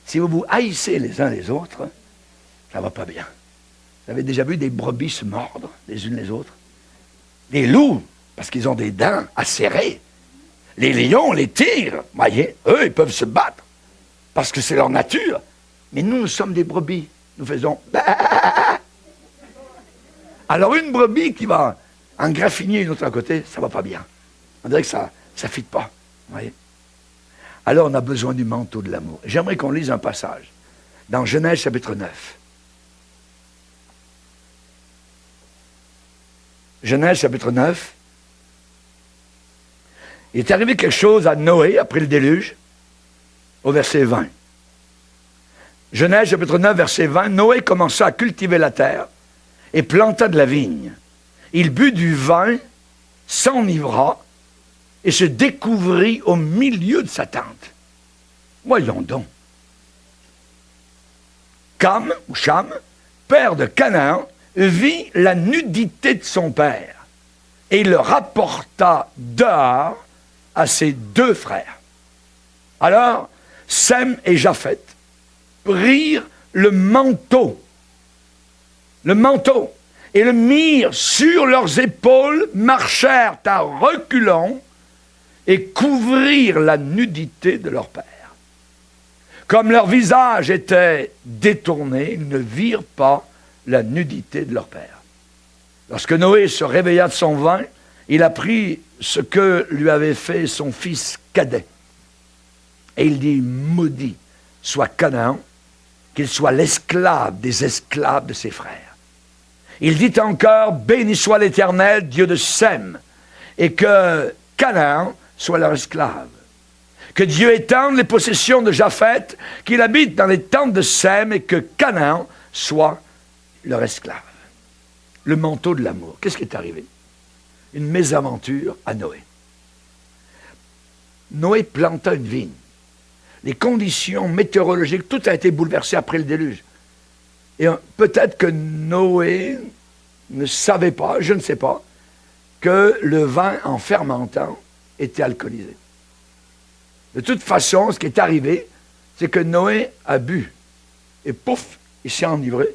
Si vous vous haïssez les uns les autres, ça ne va pas bien. Vous avez déjà vu des brebis se mordre les unes les autres? Les loups, parce qu'ils ont des dents acérées. Les lions, les tigres, voyez, eux, ils peuvent se battre, parce que c'est leur nature. Mais nous sommes des brebis. Nous faisons... Bah. Alors une brebis qui va engraffiner une autre à côté, ça va pas bien. On dirait que ça ne fit pas, voyez. Alors on a besoin du manteau de l'amour. J'aimerais qu'on lise un passage dans Genèse chapitre 9. Genèse chapitre 9. Il est arrivé quelque chose à Noé après le déluge, au verset 20. Genèse chapitre 9, verset 20. Noé commença à cultiver la terre et planta de la vigne. Il but du vin, s'enivra et se découvrit au milieu de sa tente. Voyons donc. Cam, ou Cham, père de Canaan, vit la nudité de son père et il le rapporta dehors à ses deux frères. Alors, Sem et Japheth prirent le manteau, et le mirent sur leurs épaules, marchèrent à reculons et couvrirent la nudité de leur père. Comme leur visage était détourné, ils ne virent pas la nudité de leur père. Lorsque Noé se réveilla de son vin, il apprit ce que lui avait fait son fils cadet. Et il dit, maudit soit Canaan, qu'il soit l'esclave des esclaves de ses frères. Il dit encore, béni soit l'Éternel, Dieu de Sem, et que Canaan soit leur esclave. Que Dieu étende les possessions de Japheth, qu'il habite dans les tentes de Sem, et que Canaan soit leur esclave. Le manteau de l'amour. Qu'est-ce qui est arrivé? Une mésaventure à Noé. Noé planta une vigne. Les conditions météorologiques, tout a été bouleversé après le déluge. Et peut-être que Noé ne savait pas, je ne sais pas, que le vin en fermentant était alcoolisé. De toute façon, ce qui est arrivé, c'est que Noé a bu. Et pouf, il s'est enivré.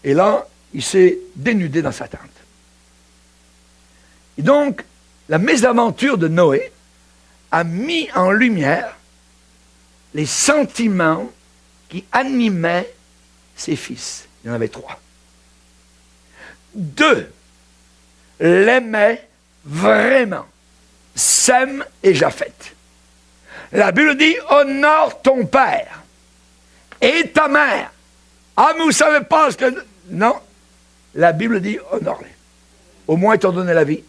Et là, il s'est dénudé dans sa tente. Et donc, la mésaventure de Noé a mis en lumière les sentiments qui animaient ses fils. Il y en avait 3. 2 l'aimaient vraiment, Sem et Japheth. La Bible dit, honore ton père et ta mère. Ah, mais vous ne savez pas ce que... Non, la Bible dit, honore-les. Au moins, ils t'ont donné la vie.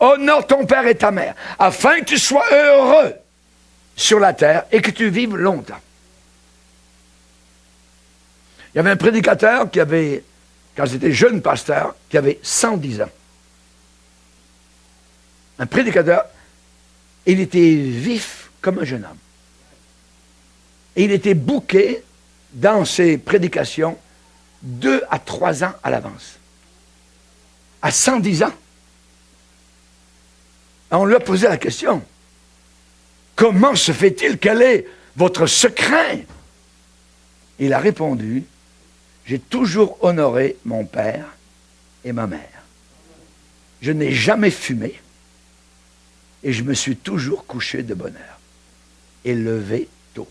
Honore ton père et ta mère, afin que tu sois heureux sur la terre et que tu vives longtemps. Il y avait un prédicateur qui avait, quand j'étais jeune pasteur, qui avait 110 ans. Un prédicateur, il était vif comme un jeune homme. Et il était booké dans ses prédications 2 à 3 ans à l'avance. À 110 ans. On lui a posé la question. Comment se fait-il? Quel est votre secret? Il a répondu, j'ai toujours honoré mon père et ma mère. Je n'ai jamais fumé et je me suis toujours couché de bonne heure et levé tôt.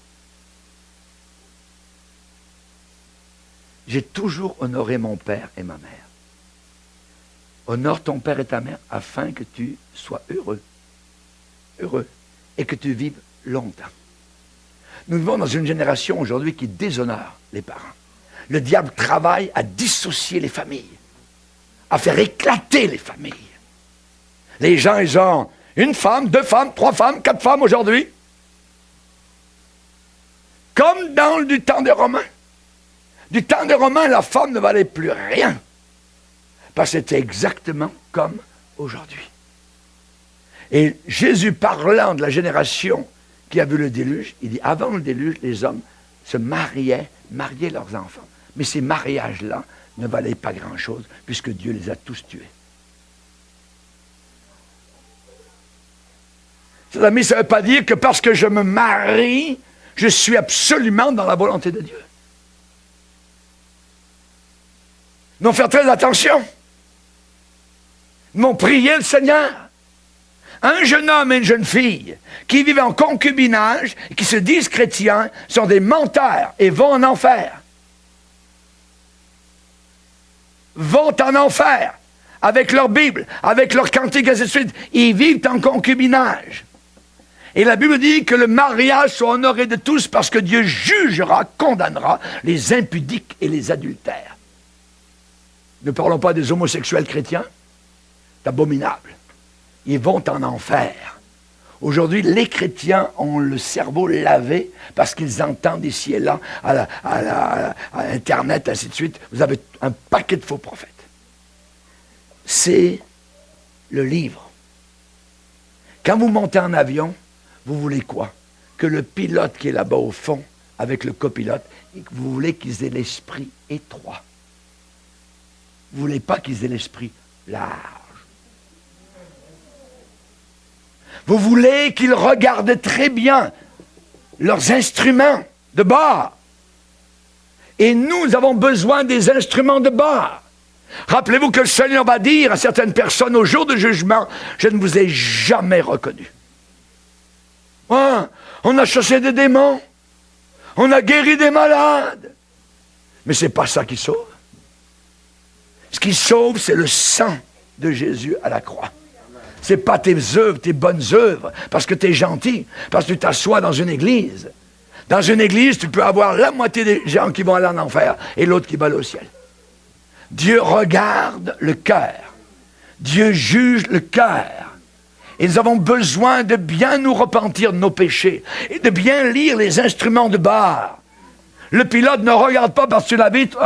J'ai toujours honoré mon père et ma mère. Honore ton père et ta mère afin que tu sois heureux. Heureux. Et que tu vives longtemps. Nous vivons dans une génération aujourd'hui qui déshonore les parents. Le diable travaille à dissocier les familles, à faire éclater les familles. Les gens, ils ont une femme, 2 femmes, 3 femmes, 4 femmes aujourd'hui. Comme dans du temps des Romains. Du temps des Romains, la femme ne valait plus rien. Parce que c'était exactement comme aujourd'hui. Et Jésus, parlant de la génération qui a vu le déluge, il dit, avant le déluge, les hommes se mariaient leurs enfants. Mais ces mariages-là ne valaient pas grand-chose, puisque Dieu les a tous tués. Chers amis, ça ne veut pas dire que parce que je me marie, je suis absolument dans la volonté de Dieu. Donc, faire très attention. Ils vont prier le Seigneur. Un jeune homme et une jeune fille qui vivent en concubinage et qui se disent chrétiens sont des menteurs et vont en enfer. Vont en enfer avec leur Bible, avec leur cantique, ainsi de suite. Ils vivent en concubinage. Et la Bible dit que le mariage soit honoré de tous parce que Dieu jugera, condamnera les impudiques et les adultères. Ne parlons pas des homosexuels chrétiens. C'est abominable. Ils vont en enfer. Aujourd'hui, les chrétiens ont le cerveau lavé parce qu'ils entendent ici et là, à Internet, ainsi de suite. Vous avez un paquet de faux prophètes. C'est le livre. Quand vous montez en avion, vous voulez quoi? Que le pilote qui est là-bas au fond, avec le copilote, et que vous voulez qu'ils aient l'esprit étroit. Vous ne voulez pas qu'ils aient l'esprit large. Vous voulez qu'ils regardent très bien leurs instruments de bord. Et nous avons besoin des instruments de bord. Rappelez-vous que le Seigneur va dire à certaines personnes au jour du jugement, je ne vous ai jamais reconnu. On a chassé des démons, on a guéri des malades. Mais ce n'est pas ça qui sauve. Ce qui sauve, c'est le sang de Jésus à la croix. Ce n'est pas tes œuvres, tes bonnes œuvres, parce que tu es gentil, parce que tu t'assois dans une église. Dans une église, tu peux avoir la moitié des gens qui vont aller en enfer et l'autre qui va aller au ciel. Dieu regarde le cœur. Dieu juge le cœur. Et nous avons besoin de bien nous repentir de nos péchés et de bien lire les instruments de bar. Le pilote ne regarde pas par-dessus la vitre.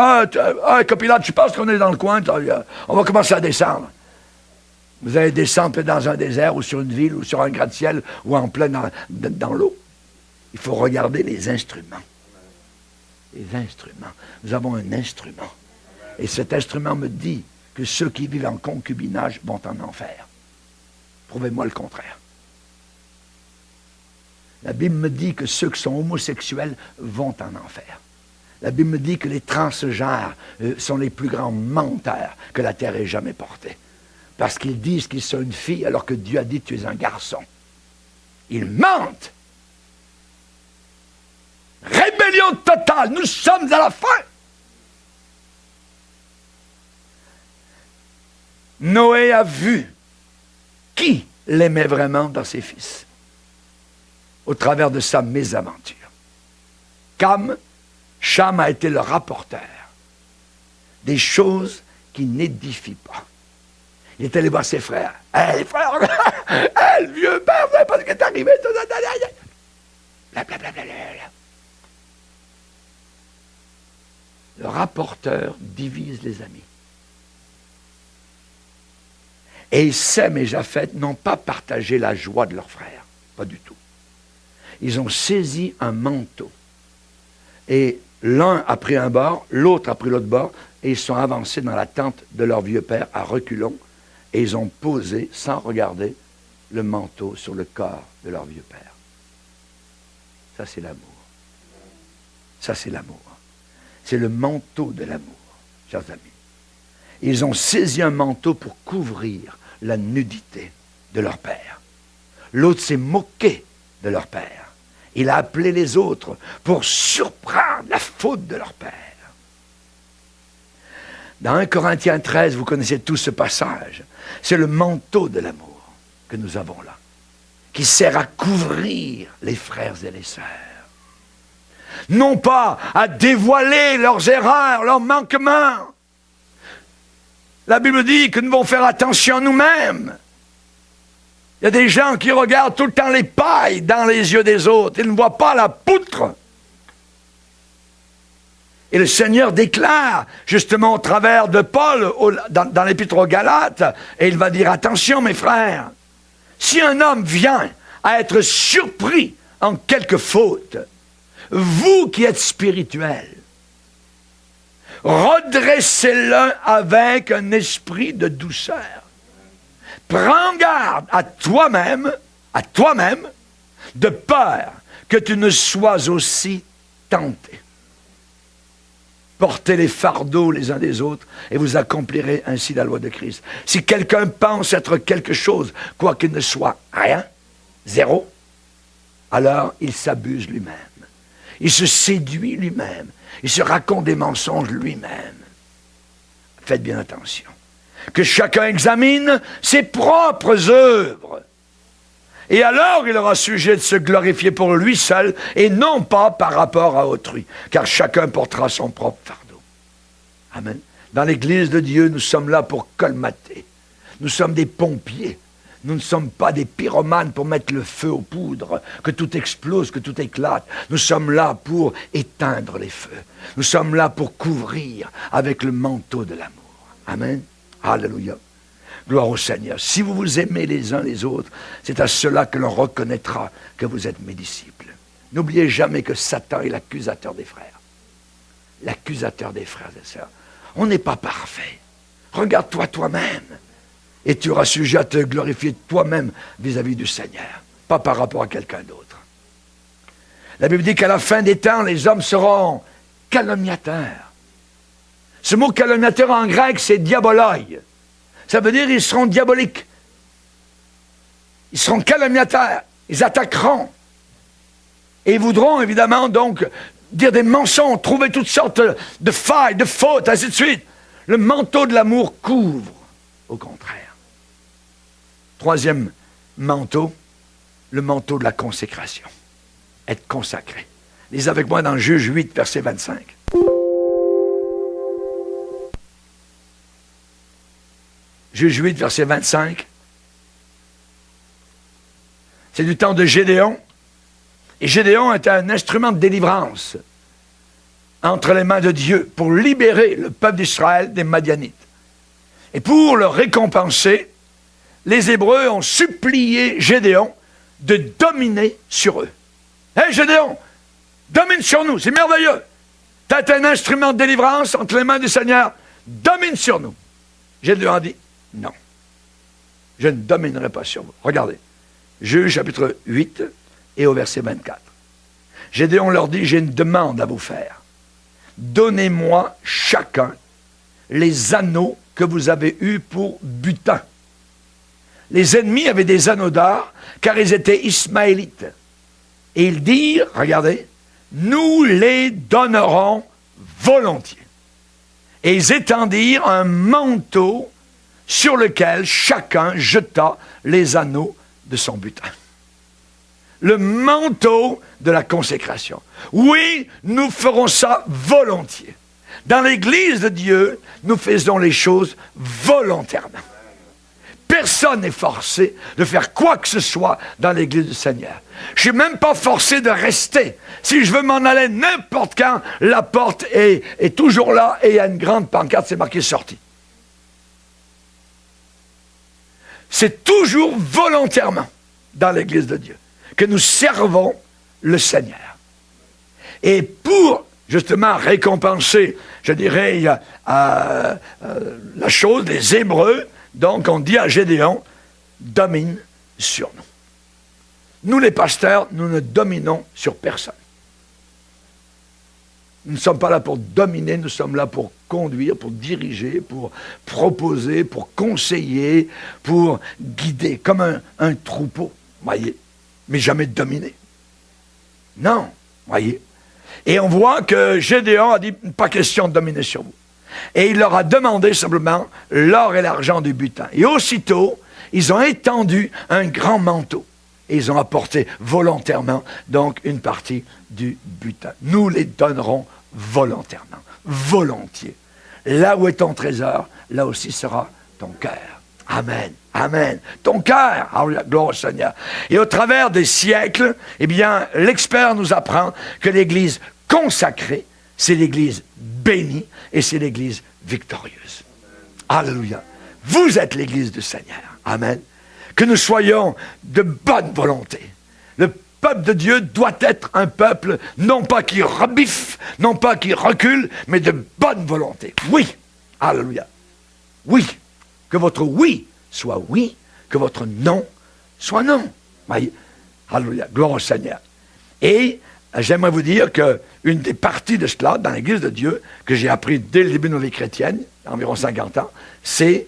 Copilote, je pense qu'on est dans le coin, on va commencer à descendre. Vous allez descendre dans un désert ou sur une ville ou sur un gratte-ciel ou en plein dans l'eau. Il faut regarder les instruments. Les instruments. Nous avons un instrument. Et cet instrument me dit que ceux qui vivent en concubinage vont en enfer. Prouvez-moi le contraire. La Bible me dit que ceux qui sont homosexuels vont en enfer. La Bible me dit que les transgenres sont les plus grands menteurs que la terre ait jamais portés. Parce qu'ils disent qu'ils sont une fille alors que Dieu a dit tu es un garçon. Ils mentent. Rébellion totale, nous sommes à la fin. Noé a vu qui l'aimait vraiment dans ses fils au travers de sa mésaventure. Cham a été le rapporteur des choses qui n'édifient pas. Il est allé voir ses frères. Hey, les frères, hey, le vieux père, vous savez pas ce qui est arrivé. Blablabla. Le rapporteur divise les amis. Et Sem et Japheth n'ont pas partagé la joie de leurs frères. Pas du tout. Ils ont saisi un manteau. Et l'un a pris un bord, l'autre a pris l'autre bord, et ils sont avancés dans la tente de leur vieux père à reculons, et ils ont posé, sans regarder, le manteau sur le corps de leur vieux père. Ça, c'est l'amour. Ça, c'est l'amour. C'est le manteau de l'amour, chers amis. Ils ont saisi un manteau pour couvrir la nudité de leur père. L'autre s'est moqué de leur père. Il a appelé les autres pour surprendre la faute de leur père. Dans 1 Corinthiens 13, vous connaissez tous ce passage. C'est le manteau de l'amour que nous avons là, qui sert à couvrir les frères et les sœurs. Non pas à dévoiler leurs erreurs, leurs manquements. La Bible dit que nous devons faire attention à nous-mêmes. Il y a des gens qui regardent tout le temps les pailles dans les yeux des autres. Ils ne voient pas la poutre. Et le Seigneur déclare, justement au travers de Paul, dans l'Épître aux Galates, et il va dire, attention mes frères, si un homme vient à être surpris en quelque faute, vous qui êtes spirituels, redressez-le avec un esprit de douceur. Prends garde à toi-même, de peur que tu ne sois aussi tenté. Portez les fardeaux les uns des autres et vous accomplirez ainsi la loi de Christ. Si quelqu'un pense être quelque chose, quoi qu'il ne soit rien, zéro, alors il s'abuse lui-même. Il se séduit lui-même. Il se raconte des mensonges lui-même. Faites bien attention. Que chacun examine ses propres œuvres. Et alors il aura sujet de se glorifier pour lui seul et non pas par rapport à autrui. Car chacun portera son propre fardeau. Amen. Dans l'Église de Dieu, nous sommes là pour colmater. Nous sommes des pompiers. Nous ne sommes pas des pyromanes pour mettre le feu aux poudres, que tout explose, que tout éclate. Nous sommes là pour éteindre les feux. Nous sommes là pour couvrir avec le manteau de l'amour. Amen. Alléluia. Gloire au Seigneur. Si vous vous aimez les uns les autres, c'est à cela que l'on reconnaîtra que vous êtes mes disciples. N'oubliez jamais que Satan est l'accusateur des frères. L'accusateur des frères et sœurs. On n'est pas parfait. Regarde-toi toi-même. Et tu auras sujet à te glorifier toi-même vis-à-vis du Seigneur. Pas par rapport à quelqu'un d'autre. La Bible dit qu'à la fin des temps, les hommes seront calomniateurs. Ce mot calomniateur en grec, c'est diaboloi. Ça veut dire qu'ils seront diaboliques. Ils seront calomniateurs. Ils attaqueront. Et ils voudront évidemment donc dire des mensonges, trouver toutes sortes de failles, de fautes, ainsi de suite. Le manteau de l'amour couvre, au contraire. Troisième manteau, le manteau de la consécration. Être consacré. Lisez avec moi dans Juge 8, verset 25. Juge 8, verset 25. C'est du temps de Gédéon. Et Gédéon était un instrument de délivrance entre les mains de Dieu pour libérer le peuple d'Israël des Madianites. Et pour le récompenser, les Hébreux ont supplié Gédéon de dominer sur eux. Hé Gédéon, domine sur nous, c'est merveilleux. Tu as un instrument de délivrance entre les mains du Seigneur, domine sur nous. Gédéon a dit, non, je ne dominerai pas sur vous. Regardez, Juge chapitre 8 et au verset 24. Gédéon leur dit, j'ai une demande à vous faire. Donnez-moi chacun les anneaux que vous avez eus pour butin. Les ennemis avaient des anneaux d'or, car ils étaient ismaélites. Et ils dirent, regardez, nous les donnerons volontiers. Et ils étendirent un manteau sur lequel chacun jeta les anneaux de son butin. Le manteau de la consécration. Oui, nous ferons ça volontiers. Dans l'Église de Dieu, nous faisons les choses volontairement. Personne n'est forcé de faire quoi que ce soit dans l'Église du Seigneur. Je ne suis même pas forcé de rester. Si je veux m'en aller n'importe quand, la porte est toujours là et il y a une grande pancarte, c'est marqué « Sortie ». C'est toujours volontairement dans l'Église de Dieu que nous servons le Seigneur. Et pour justement récompenser, je dirais, la chose, les Hébreux, donc on dit à Gédéon, domine sur nous. Nous les pasteurs, nous ne dominons sur personne. Nous ne sommes pas là pour dominer, nous sommes là pour conduire, pour diriger, pour proposer, pour conseiller, pour guider, comme un troupeau, voyez, mais jamais dominer. Non, voyez. Et on voit que Gédéon a dit, pas question de dominer sur vous. Et il leur a demandé simplement l'or et l'argent du butin. Et aussitôt, ils ont étendu un grand manteau. Et ils ont apporté volontairement, donc, une partie du butin. Nous les donnerons volontairement, volontiers. Là où est ton trésor, là aussi sera ton cœur. Amen, amen. Ton cœur, gloire au Seigneur. Et au travers des siècles, eh bien, l'expert nous apprend que l'Église consacrée, c'est l'Église bénie et c'est l'Église victorieuse. Alléluia. Vous êtes l'Église du Seigneur. Amen. Que nous soyons de bonne volonté. Le peuple de Dieu doit être un peuple, non pas qui rebiffe, non pas qui recule, mais de bonne volonté. Oui. Alléluia. Oui. Que votre oui soit oui, que votre non soit non. Voyez. Alléluia. Gloire au Seigneur. Et j'aimerais vous dire qu'une des parties de cela, dans l'Église de Dieu, que j'ai appris dès le début de ma vie chrétienne, environ 50 ans, c'est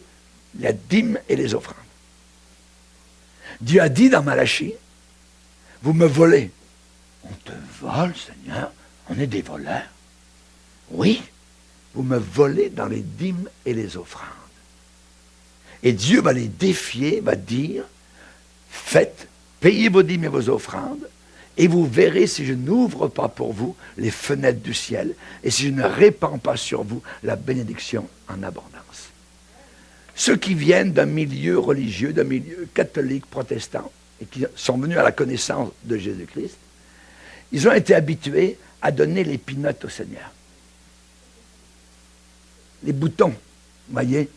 la dîme et les offrandes. Dieu a dit dans Malachie, vous me volez. On te vole, Seigneur, on est des voleurs. Oui, vous me volez dans les dîmes et les offrandes. Et Dieu va les défier, va dire, faites, payez vos dîmes et vos offrandes, et vous verrez si je n'ouvre pas pour vous les fenêtres du ciel, et si je ne répands pas sur vous la bénédiction en abondance. Ceux qui viennent d'un milieu religieux, d'un milieu catholique, protestant, et qui sont venus à la connaissance de Jésus-Christ, ils ont été habitués à donner les pinottes au Seigneur. Les boutons, voyez.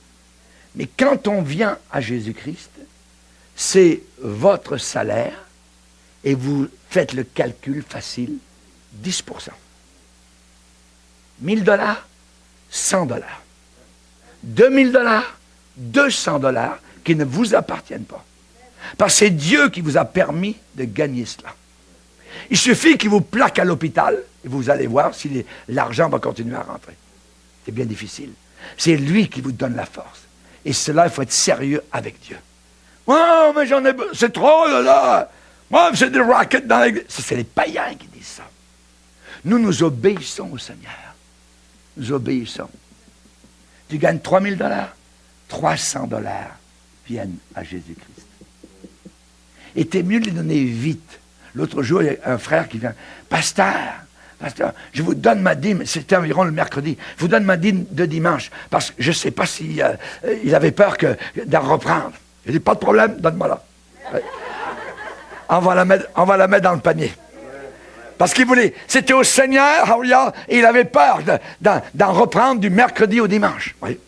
Mais quand on vient à Jésus-Christ, c'est votre salaire et vous faites le calcul facile, 10%. 1 000 $, 100 $. 2 000 $, 200 $ qui ne vous appartiennent pas. Parce que c'est Dieu qui vous a permis de gagner cela. Il suffit qu'il vous plaque à l'hôpital et vous allez voir si l'argent va continuer à rentrer. C'est bien difficile. C'est lui qui vous donne la force. Et cela, il faut être sérieux avec Dieu. Oh, mais j'en ai... C'est trop, là. Moi, c'est des rackets dans l'église. C'est les païens qui disent ça. Nous obéissons au Seigneur. Nous obéissons. Tu gagnes 3 000 $, 300 $ viennent à Jésus-Christ. Et t'es mieux de les donner vite. L'autre jour, il y a un frère qui vient. Pasteur, je vous donne ma dîme, c'était environ le mercredi, je vous donne ma dîme de dimanche, parce que je ne sais pas s'il il avait peur d'en reprendre. Je dis, pas de problème, donne-moi-la. On va la mettre dans le panier. Parce qu'il voulait, c'était au Seigneur, et il avait peur d'en reprendre du mercredi au dimanche. Oui.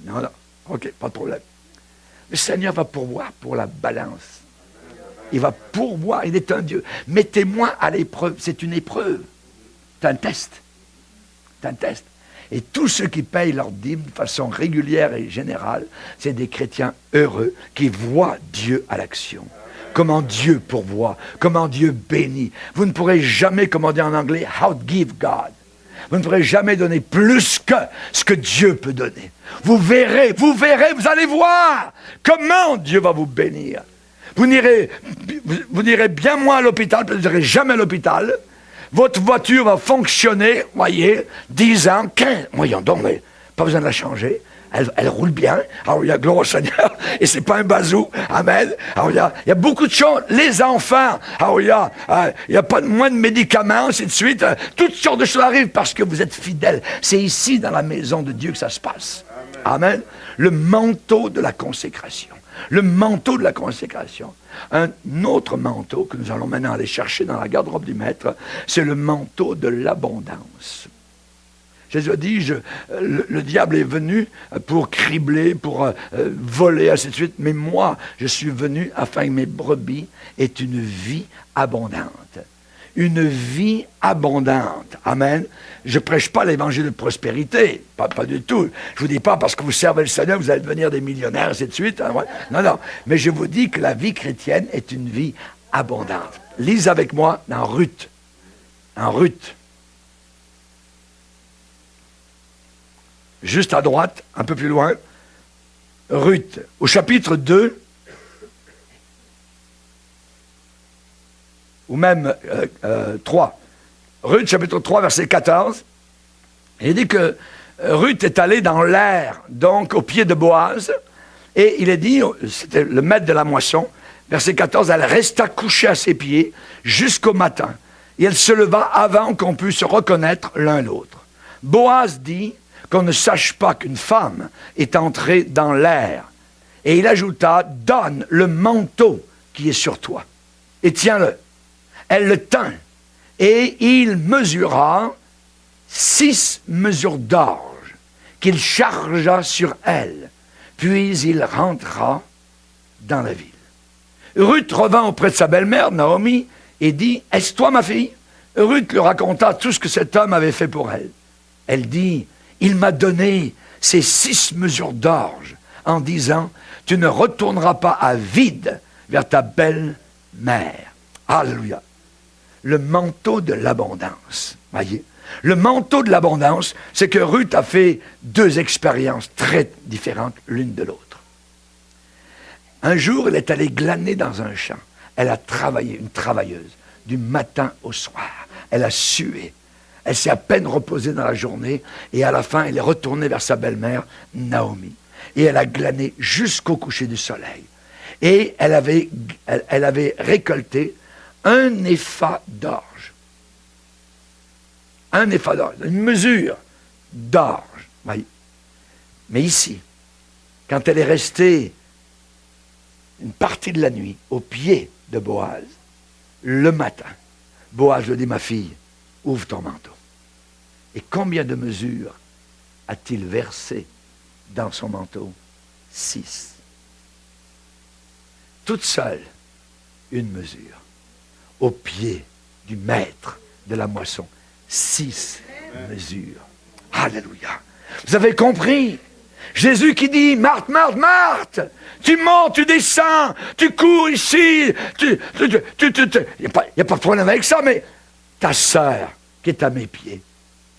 Non, ok, pas de problème. Le Seigneur va pourvoir pour la balance. Il va pourvoir, il est un Dieu. Mettez-moi à l'épreuve, c'est une épreuve. C'est un test. C'est un test. Et tous ceux qui payent leur dîme de façon régulière et générale, c'est des chrétiens heureux qui voient Dieu à l'action. Comment Dieu pourvoit, comment Dieu bénit. Vous ne pourrez jamais, comme on dit en anglais, outgive God. Vous ne pourrez jamais donner plus que ce que Dieu peut donner. Vous verrez, vous allez voir comment Dieu va vous bénir. Vous n'irez bien moins à l'hôpital, vous n'irez jamais à l'hôpital. Votre voiture va fonctionner, voyez, 10 ans, 15, voyons donc, mais pas besoin de la changer. Elle roule bien. Alors, il y a gloire au Seigneur. Et c'est pas un bazou. Amen. Alors, il y a beaucoup de choses. Les enfants. Alors, il y a pas moins de médicaments, ainsi de suite. Toutes sortes de choses arrivent parce que vous êtes fidèles. C'est ici, dans la maison de Dieu, que ça se passe. Amen. Le manteau de la consécration. Le manteau de la consécration. Un autre manteau que nous allons maintenant aller chercher dans la garde-robe du maître, c'est le manteau de l'abondance. Jésus a dit, le diable est venu pour cribler, pour voler, ainsi de suite, mais moi, je suis venu afin que mes brebis aient une vie abondante. Une vie abondante. Amen. Je ne prêche pas l'évangile de prospérité, pas du tout. Je ne vous dis pas parce que vous servez le Seigneur, vous allez devenir des millionnaires, ainsi de suite. Hein, ouais. Non. Mais je vous dis que la vie chrétienne est une vie abondante. Lise avec moi dans Ruth. En Ruth. Juste à droite, un peu plus loin. Ruth, au chapitre 2, ou même 3. Ruth, chapitre 3, verset 14. Il dit que Ruth est allée dans l'air, donc au pied de Boaz, et il est dit, c'était le maître de la moisson, verset 14, elle resta couchée à ses pieds jusqu'au matin, et elle se leva avant qu'on puisse se reconnaître l'un l'autre. Boaz dit qu'on ne sache pas qu'une femme est entrée dans l'air. Et il ajouta, donne le manteau qui est sur toi, et tiens-le. Elle le tint, et il mesura 6 mesures d'orge qu'il chargea sur elle. Puis il rentra dans la ville. Ruth revint auprès de sa belle-mère, Naomi, et dit, « Est-ce toi ma fille ?» Ruth lui raconta tout ce que cet homme avait fait pour elle. Elle dit, « Il m'a donné ces 6 mesures d'orge en disant, « Tu ne retourneras pas à vide vers ta belle-mère. » Alléluia. le manteau de l'abondance. Voyez? Le manteau de l'abondance, c'est que Ruth a fait 2 expériences très différentes l'une de l'autre. Un jour, elle est allée glaner dans un champ. Elle a travaillé, une travailleuse, du matin au soir. Elle a sué. Elle s'est à peine reposée dans la journée et à la fin, elle est retournée vers sa belle-mère, Naomi. Et elle a glané jusqu'au coucher du soleil. Et elle avait récolté 1 épha d'orge. 1 épha d'orge, une mesure d'orge. Voyez. Mais ici, quand elle est restée une partie de la nuit au pied de Boaz, le matin, Boaz lui dit, ma fille, ouvre ton manteau. Et combien de mesures a-t-il versé dans son manteau? 6. Toute seule, une mesure. Au pied du maître de la moisson. 6 mesures. Alléluia. Vous avez compris? Jésus qui dit, Marthe, Marthe, Marthe, tu montes, tu descends, tu cours ici, il n'y a pas de problème avec ça, mais ta sœur qui est à mes pieds,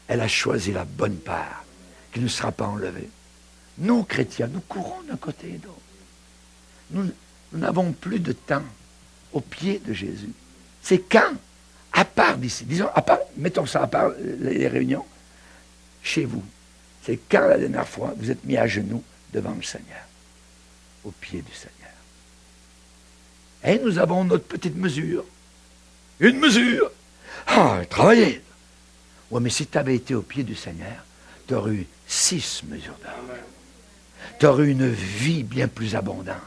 elle a choisi la bonne part qui ne sera pas enlevée. Nous, chrétiens, nous courons d'un côté et d'autre. Nous n'avons plus de temps au pied de Jésus. C'est quand, à part d'ici, disons, à part, mettons ça à part les réunions, chez vous, c'est quand la dernière fois vous êtes mis à genoux devant le Seigneur, au pied du Seigneur. Et nous avons notre petite mesure. Une mesure. Ah, travaillez. Oui, mais si tu avais été au pied du Seigneur, tu aurais eu 6 mesures d'orge. Tu aurais eu une vie bien plus abondante,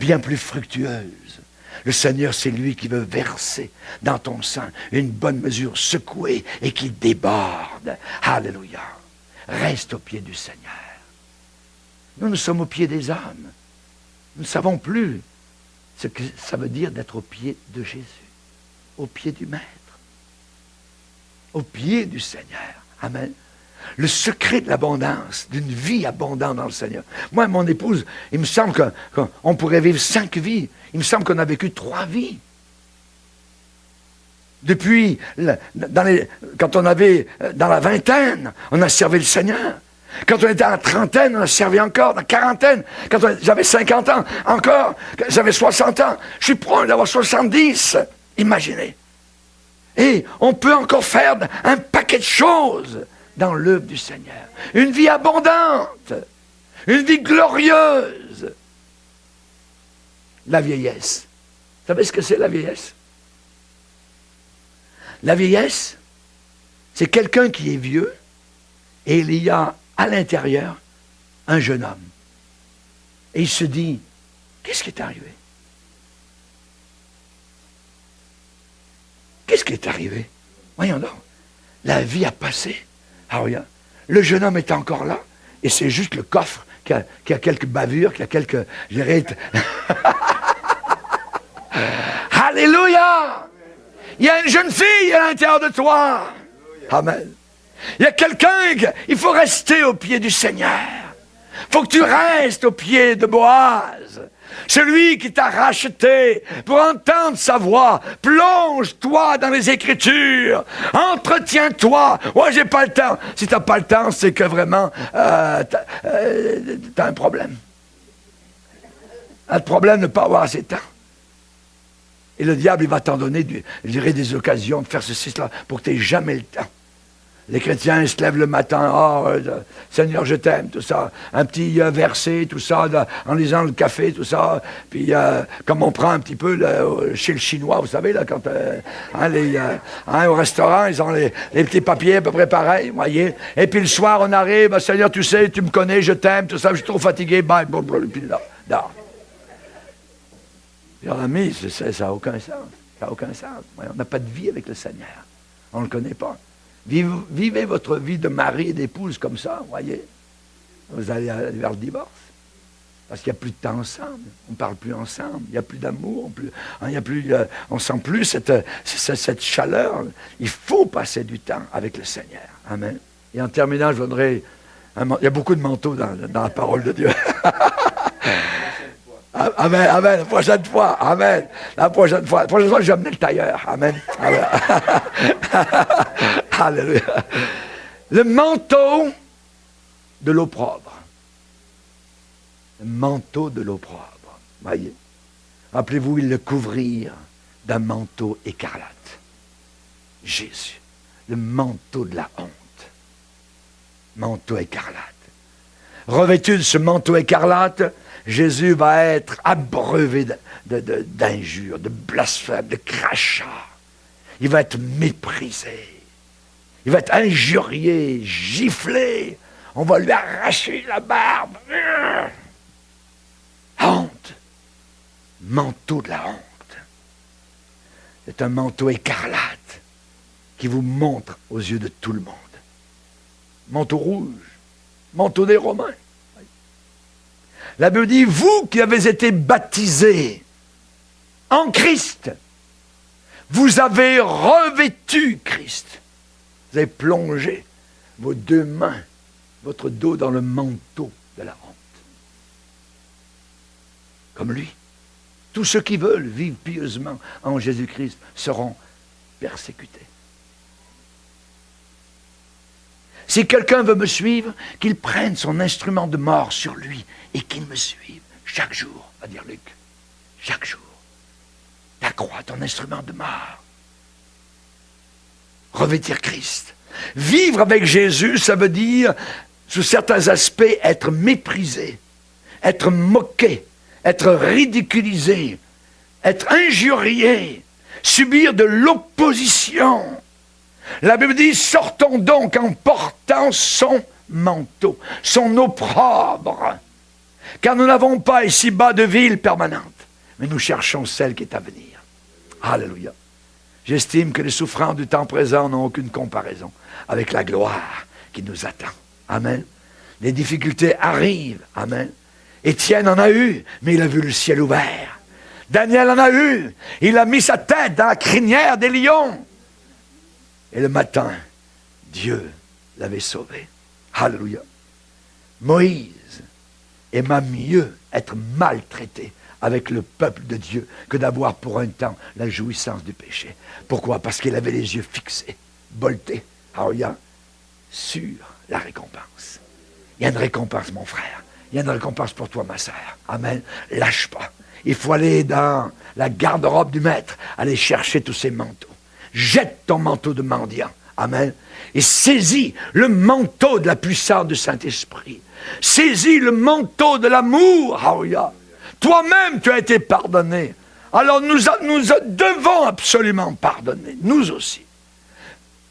bien plus fructueuse. Le Seigneur, c'est lui qui veut verser dans ton sein une bonne mesure secouée et qui déborde. Alléluia. Reste au pied du Seigneur. Nous sommes au pied des hommes. Nous ne savons plus ce que ça veut dire d'être au pied de Jésus, au pied du Maître, au pied du Seigneur. Amen. Le secret de l'abondance, d'une vie abondante dans le Seigneur. Moi, mon épouse, il me semble qu'on pourrait vivre 5 vies. Il me semble qu'on a vécu 3 vies. Depuis, quand on avait dans la vingtaine, on a servi le Seigneur. Quand on était en trentaine, on a servi encore. Dans la quarantaine, quand j'avais 50 ans, encore. Quand j'avais 60 ans. Je suis proche d'avoir 70. Imaginez. Et on peut encore faire un paquet de choses dans l'œuvre du Seigneur. Une vie abondante. Une vie glorieuse. La vieillesse. Vous savez ce que c'est la vieillesse? La vieillesse, c'est quelqu'un qui est vieux et il y a à l'intérieur un jeune homme. Et il se dit, qu'est-ce qui est arrivé? Qu'est-ce qui est arrivé? Voyons donc. La vie a passé. Ah regarde, le jeune homme est encore là et c'est juste le coffre qui a quelques bavures, qui a quelques... Alléluia! Il y a une jeune fille à l'intérieur de toi. Amen. Il y a quelqu'un, il faut rester au pied du Seigneur. Il faut que tu restes au pied de Boaz. Celui qui t'a racheté pour entendre sa voix. Plonge-toi dans les Écritures. Entretiens-toi. Ouais, j'ai pas le temps. Si t'as pas le temps, c'est que vraiment, t'as un problème. Un problème de ne pas avoir assez de temps. Et le diable, il va t'en donner, je dirais, des occasions de faire ceci, cela, pour que tu n'aies jamais le temps. Les chrétiens, ils se lèvent le matin, Seigneur, je t'aime, tout ça. Un petit verset, tout ça, en lisant le café, tout ça. Puis, comme on prend un petit peu chez le Chinois, vous savez, là, quand au restaurant, ils ont les petits papiers à peu près pareils, vous voyez. Et puis le soir, on arrive, Seigneur, tu sais, tu me connais, je t'aime, tout ça, je suis trop fatigué, bye, puis là. Ami, ça n'a aucun sens. Ça n'a aucun sens. On n'a pas de vie avec le Seigneur. On ne le connaît pas. Vivez votre vie de mari et d'épouse comme ça, voyez. Vous allez vers le divorce. Parce qu'il n'y a plus de temps ensemble. On ne parle plus ensemble. Il n'y a plus d'amour. On ne sent plus cette chaleur. Il faut passer du temps avec le Seigneur. Amen. Et en terminant, je voudrais... Il y a beaucoup de manteaux dans la parole de Dieu.
Amen, amen. La prochaine fois, amen. La prochaine fois, je vais amener le tailleur. Amen. Amen. Alléluia. Le manteau de l'opprobre. Le manteau de l'opprobre. Voyez. Rappelez-vous, ils le couvrirent d'un manteau écarlate. Jésus. Le manteau de la honte. Manteau écarlate. Revêtu de ce manteau écarlate, Jésus va être abreuvé d'injures, de blasphèmes, de crachats. Il va être méprisé. Il va être injurié, giflé. On va lui arracher la barbe. Honte. Manteau de la honte. C'est un manteau écarlate qui vous montre aux yeux de tout le monde. Manteau rouge. Manteau des Romains. La Bible dit, vous qui avez été baptisés en Christ, vous avez revêtu Christ. Vous avez plongé vos deux mains, votre dos dans le manteau de la honte. Comme lui. Tous ceux qui veulent vivre pieusement en Jésus-Christ seront persécutés. Si quelqu'un veut me suivre, qu'il prenne son instrument de mort sur lui et qu'il me suive chaque jour, va dire Luc. Chaque jour. Ta croix, ton instrument de mort. Revêtir Christ. Vivre avec Jésus, ça veut dire, sous certains aspects, être méprisé, être moqué, être ridiculisé, être injurié, subir de l'opposition. La Bible dit, sortons donc en portant son manteau, son opprobre, car nous n'avons pas ici-bas de ville permanente, mais nous cherchons celle qui est à venir. Alléluia. J'estime que les souffrances du temps présent n'ont aucune comparaison avec la gloire qui nous attend. Amen. Les difficultés arrivent. Amen. Étienne en a eu, mais il a vu le ciel ouvert. Daniel en a eu, il a mis sa tête dans la crinière des lions. Et le matin, Dieu l'avait sauvé. Alléluia. Moïse aima mieux être maltraité avec le peuple de Dieu que d'avoir pour un temps la jouissance du péché. Pourquoi? Parce qu'il avait les yeux fixés, boltés, alléluia, sur la récompense. Il y a une récompense, mon frère. Il y a une récompense pour toi, ma sœur. Amen. Lâche pas. Il faut aller dans la garde-robe du maître, aller chercher tous ces manteaux. Jette ton manteau de mendiant. Amen. Et saisis le manteau de la puissance du Saint-Esprit. Saisis le manteau de l'amour. Alléluia. Toi-même, tu as été pardonné. Alors nous devons absolument pardonner. Nous aussi.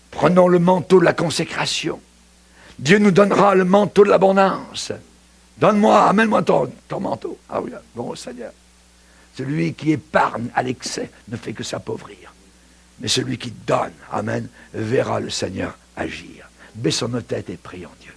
Prenons le manteau de la consécration. Dieu nous donnera le manteau de l'abondance. Donne-moi, amène-moi ton manteau. Ah oui, bon Seigneur. Celui qui épargne à l'excès ne fait que s'appauvrir. Mais celui qui donne, amen, verra le Seigneur agir. Baissons nos têtes et prions Dieu.